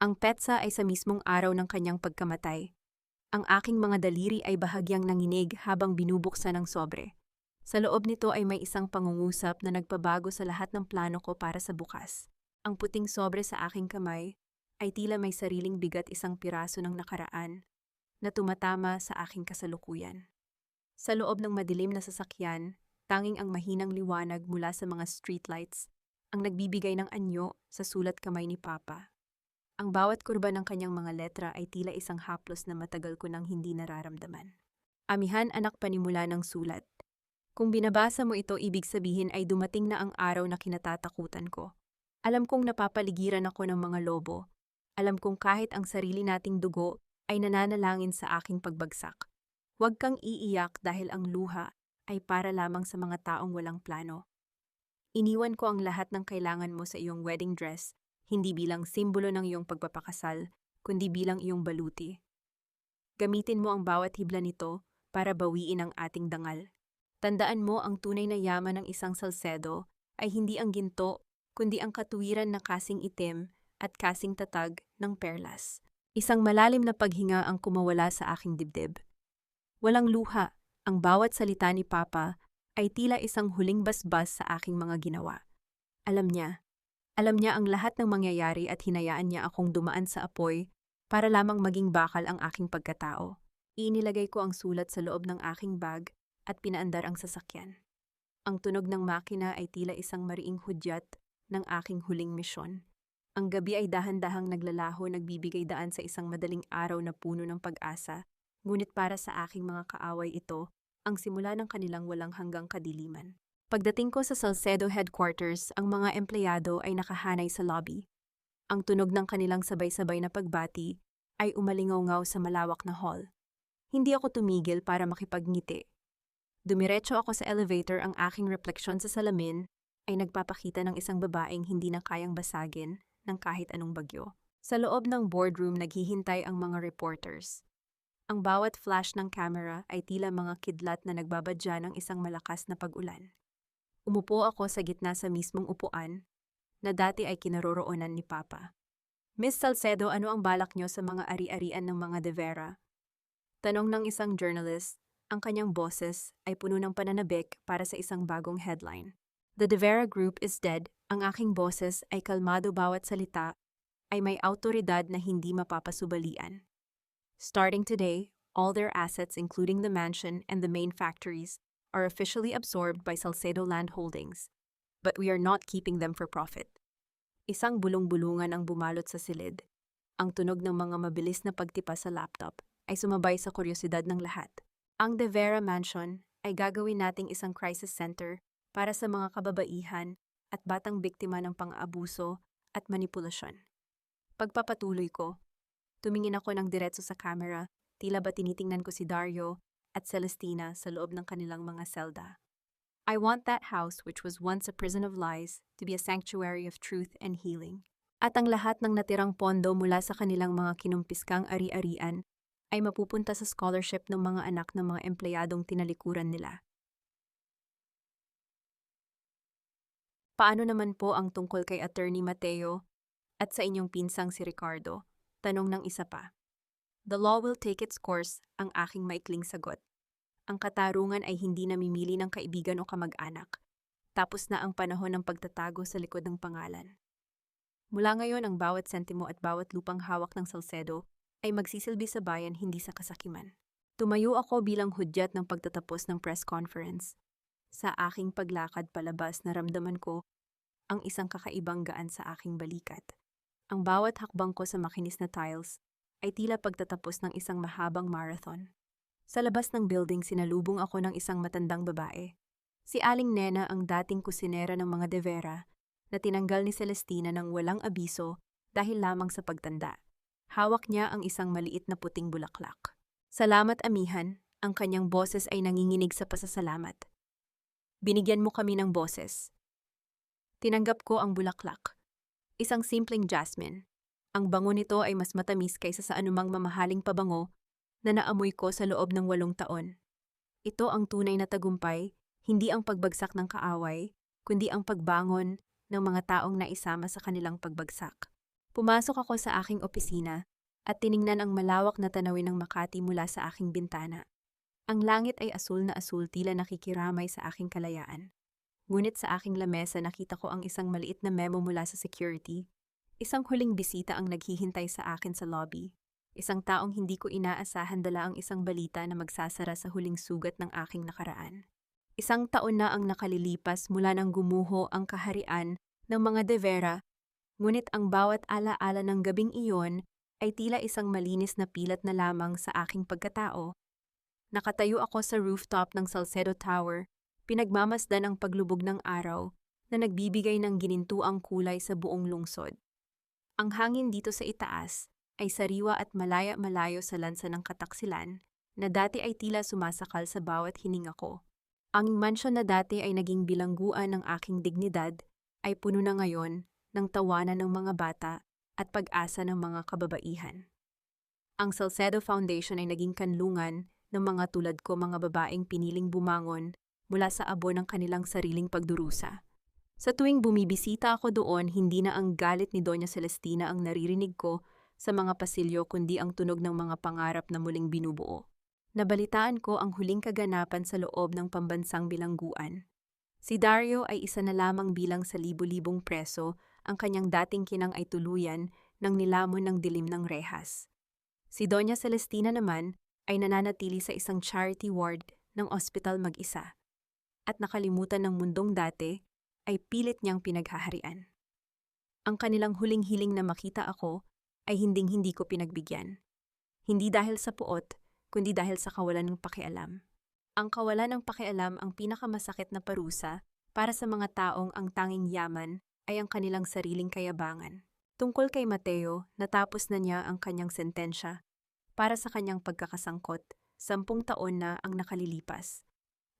Ang petsa ay sa mismong araw ng kanyang pagkamatay. Ang aking mga daliri ay bahagyang nanginig habang binubuksan ang sobre. Sa loob nito ay may isang pangungusap na nagpabago sa lahat ng plano ko para sa bukas. Ang puting sobre sa aking kamay ay tila may sariling bigat, isang piraso ng nakaraan na tumatama sa aking kasalukuyan. Sa loob ng madilim na sasakyan, tanging ang mahinang liwanag mula sa mga streetlights ang nagbibigay ng anyo sa sulat kamay ni Papa. Ang bawat kurba ng kanyang mga letra ay tila isang haplos na matagal ko nang hindi nararamdaman. Amihan, anak, panimula ng sulat. Kung binabasa mo ito, ibig sabihin ay dumating na ang araw na kinatatakutan ko. Alam kong napapaligiran ako ng mga lobo. Alam kong kahit ang sarili nating dugo ay nananalangin sa aking pagbagsak. Huwag kang iiyak dahil ang luha ay para lamang sa mga taong walang plano. Iniwan ko ang lahat ng kailangan mo sa iyong wedding dress, hindi bilang simbolo ng iyong pagpapakasal, kundi bilang iyong baluti. Gamitin mo ang bawat hibla nito para bawiin ang ating dangal. Tandaan mo, ang tunay na yaman ng isang Salcedo ay hindi ang ginto, kundi ang katuwiran na kasing itim at kasing tatag ng perlas. Isang malalim na paghinga ang kumawala sa aking dibdib. Walang luha, ang bawat salita ni Papa ay tila isang huling basbas sa aking mga ginawa. Alam niya ang lahat ng mangyayari at hinayaan niya akong dumaan sa apoy para lamang maging bakal ang aking pagkatao. Inilagay ko ang sulat sa loob ng aking bag at pinaandar ang sasakyan. Ang tunog ng makina ay tila isang mariing hudyat ng aking huling misyon. Ang gabi ay dahan-dahang naglalaho, nagbibigay daan sa isang madaling araw na puno ng pag-asa, ngunit para sa aking mga kaaway ito, ang simula ng kanilang walang hanggang kadiliman. Pagdating ko sa Salcedo headquarters, ang mga empleyado ay nakahanay sa lobby. Ang tunog ng kanilang sabay-sabay na pagbati ay umalingaw-ngaw sa malawak na hall. Hindi ako tumigil para makipagngiti. Dumiretso ako sa elevator, ang aking refleksyon sa salamin ay nagpapakita ng isang babaeng hindi na kayang basagin ng kahit anong bagyo. Sa loob ng boardroom naghihintay ang mga reporters. Ang bawat flash ng camera ay tila mga kidlat na nagbabadya ng isang malakas na pag-ulan. Umupo ako sa gitna sa mismong upuan na dati ay kinaroroonan ni Papa. Miss Salcedo, ano ang balak niyo sa mga ari-arian ng mga De Vera? Tanong ng isang journalist. Ang kanyang boses ay puno ng pananabik para sa isang bagong headline. The De Vera Group is dead. Ang aking boses ay kalmado, bawat salita ay may autoridad na hindi mapapasubalian. Starting today, all their assets including the mansion and the main factories are officially absorbed by Salcedo Land Holdings. But we are not keeping them for profit. Isang bulong-bulungan ang bumalot sa silid. Ang tunog ng mga mabilis na pagtipa sa laptop ay sumabay sa kuryosidad ng lahat. Ang De Vera Mansion ay gagawin nating isang crisis center para sa mga kababaihan at batang biktima ng pang-aabuso at manipulasyon. Pagpapatuloy ko, tumingin ako ng diretso sa camera, tila ba tinitingnan ko si Dario at Celestina sa loob ng kanilang mga selda. I want that house, which was once a prison of lies, to be a sanctuary of truth and healing. At ang lahat ng natirang pondo mula sa kanilang mga kinumpiskang ari-arian ay mapupunta sa scholarship ng mga anak ng mga empleyadong tinalikuran nila. Paano naman po ang tungkol kay Attorney Mateo at sa inyong pinsang si Ricardo? Tanong ng isa pa. The law will take its course, ang aking maikling sagot. Ang katarungan ay hindi namimili ng kaibigan o kamag-anak. Tapos na ang panahon ng pagtatago sa likod ng pangalan. Mula ngayon, ang bawat sentimo at bawat lupang hawak ng Salcedo ay magsisilbi sa bayan, hindi sa kasakiman. Tumayo ako bilang hudyat ng pagtatapos ng press conference. Sa aking paglakad palabas, naramdaman ko ang isang kakaibang gaan sa aking balikat. Ang bawat hakbang ko sa makinis na tiles ay tila pagtatapos ng isang mahabang marathon. Sa labas ng building, sinalubong ako ng isang matandang babae. Si Aling Nena, ang dating kusinera ng mga De Vera, na tinanggal ni Celestina ng walang abiso dahil lamang sa pagtanda. Hawak niya ang isang maliit na puting bulaklak. Salamat, amihan, ang kanyang boses ay nanginginig sa pasasalamat. Binigyan mo kami ng boses. Tinanggap ko ang bulaklak. Isang simpleng jasmine. Ang bango nito ay mas matamis kaysa sa anumang mamahaling pabango na naamoy ko sa loob ng 8 taon. Ito ang tunay na tagumpay, hindi ang pagbagsak ng kaaway, kundi ang pagbangon ng mga taong naisama sa kanilang pagbagsak. Pumasok ako sa aking opisina at tiningnan ang malawak na tanawin ng Makati mula sa aking bintana. Ang langit ay asul na asul, tila nakikiramay sa aking kalayaan. Ngunit sa aking lamesa nakita ko ang isang maliit na memo mula sa security. Isang huling bisita ang naghihintay sa akin sa lobby. Isang taong hindi ko inaasahan, dala ang isang balita na magsasara sa huling sugat ng aking nakaraan. 1 taon na ang nakalilipas mula nang gumuho ang kaharian ng mga De Vera. Ngunit ang bawat alaala ng gabing iyon ay tila isang malinis na pilat na lamang sa aking pagkatao. Nakatayo ako sa rooftop ng Salcedo Tower, pinagmamasdan ang paglubog ng araw na nagbibigay ng ginintuang kulay sa buong lungsod. Ang hangin dito sa itaas ay sariwa at malaya-malayo sa lansa ng kataksilan na dati ay tila sumasakal sa bawat hininga ko. Ang mansyon na dati ay naging bilangguan ng aking dignidad ay puno na ngayon ng tawanan ng mga bata at pag-asa ng mga kababaihan. Ang Salcedo Foundation ay naging kanlungan ng mga tulad ko, mga babaeng piniling bumangon mula sa abo ng kanilang sariling pagdurusa. Sa tuwing bumibisita ako doon, hindi na ang galit ni Doña Celestina ang naririnig ko sa mga pasilyo, kundi ang tunog ng mga pangarap na muling binubuo. Nabalitaan ko ang huling kaganapan sa loob ng pambansang bilangguan. Si Dario ay isa na lamang bilang sa libu-libong preso. Ang kanyang dating kinang ay tuluyan ng nilamon ng dilim ng rehas. Si Doña Celestina naman ay nananatili sa isang charity ward ng ospital mag-isa. At nakalimutan ng mundong dati, ay pilit niyang pinaghaharian. Ang kanilang huling hiling na makita ako ay hinding-hindi ko pinagbigyan. Hindi dahil sa puot, kundi dahil sa kawalan ng pakialam. Ang kawalan ng pakialam ang pinakamasakit na parusa para sa mga taong ang tanging yaman ay ang kanilang sariling kayabangan. Tungkol kay Mateo, natapos na niya ang kanyang sentensya para sa kanyang pagkakasangkot. 10 taon na ang nakalilipas.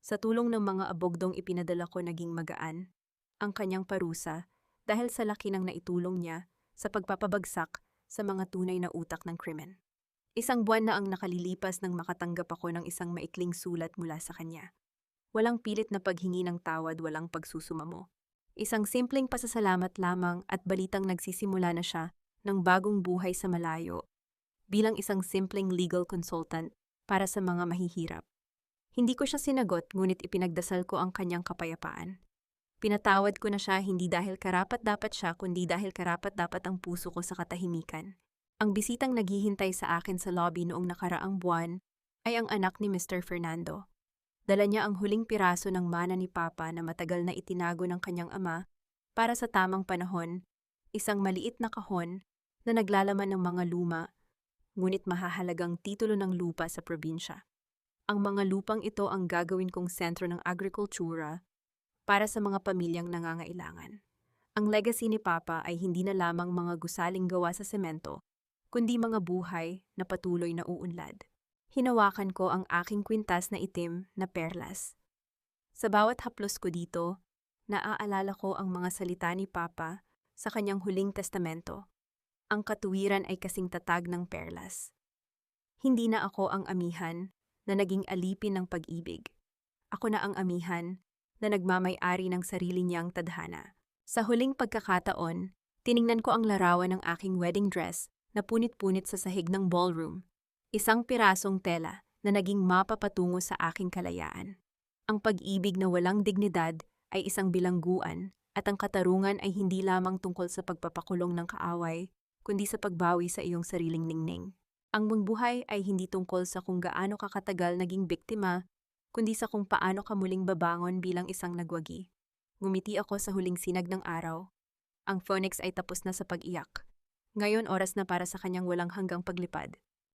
Sa tulong ng mga abogdong ipinadala ko naging magaan ang kanyang parusa dahil sa laki ng naitulong niya sa pagpapabagsak sa mga tunay na utak ng krimen. Isang buwan na ang nakalilipas nang makatanggap ako ng isang maikling sulat mula sa kanya. Walang pilit na paghingi ng tawad, walang pagsusumamo. Isang simpleng pasasalamat lamang at balitang nagsisimula na siya ng bagong buhay sa malayo bilang isang simpleng legal consultant para sa mga mahihirap. Hindi ko siya sinagot, ngunit ipinagdasal ko ang kanyang kapayapaan. Pinatawad ko na siya hindi dahil karapat-dapat siya, kundi dahil karapat-dapat ang puso ko sa katahimikan. Ang bisitang naghihintay sa akin sa lobby noong nakaraang buwan ay ang anak ni Mr. Fernando. Dala niya ang huling piraso ng mana ni Papa na matagal na itinago ng kanyang ama para sa tamang panahon, isang maliit na kahon na naglalaman ng mga luma, ngunit mahahalagang titulo ng lupa sa probinsya. Ang mga lupang ito ang gagawin kong sentro ng agrikultura para sa mga pamilyang nangangailangan. Ang legacy ni Papa ay hindi na lamang mga gusaling gawa sa semento, kundi mga buhay na patuloy na uunlad. Hinawakan ko ang aking kwintas na itim na perlas. Sa bawat haplos ko dito, naaalala ko ang mga salita ni Papa sa kanyang huling testamento. Ang katuwiran ay kasing tatag ng perlas. Hindi na ako ang amihan na naging alipin ng pag-ibig. Ako na ang amihan na nagmamay-ari ng sarili niyang tadhana. Sa huling pagkakataon, tiningnan ko ang larawan ng aking wedding dress na punit-punit sa sahig ng ballroom. Isang pirasong tela na naging mapa patungo sa aking kalayaan. Ang pag-ibig na walang dignidad ay isang bilangguan at ang katarungan ay hindi lamang tungkol sa pagpapakulong ng kaaway, kundi sa pagbawi sa iyong sariling ningning. Ang buhay ay hindi tungkol sa kung gaano ka katagal naging biktima, kundi sa kung paano ka muling babangon bilang isang nagwagi. Ngumiti ako sa huling sinag ng araw. Ang Phoenix ay tapos na sa pag-iyak. Ngayon oras na para sa kanyang walang hanggang paglipad.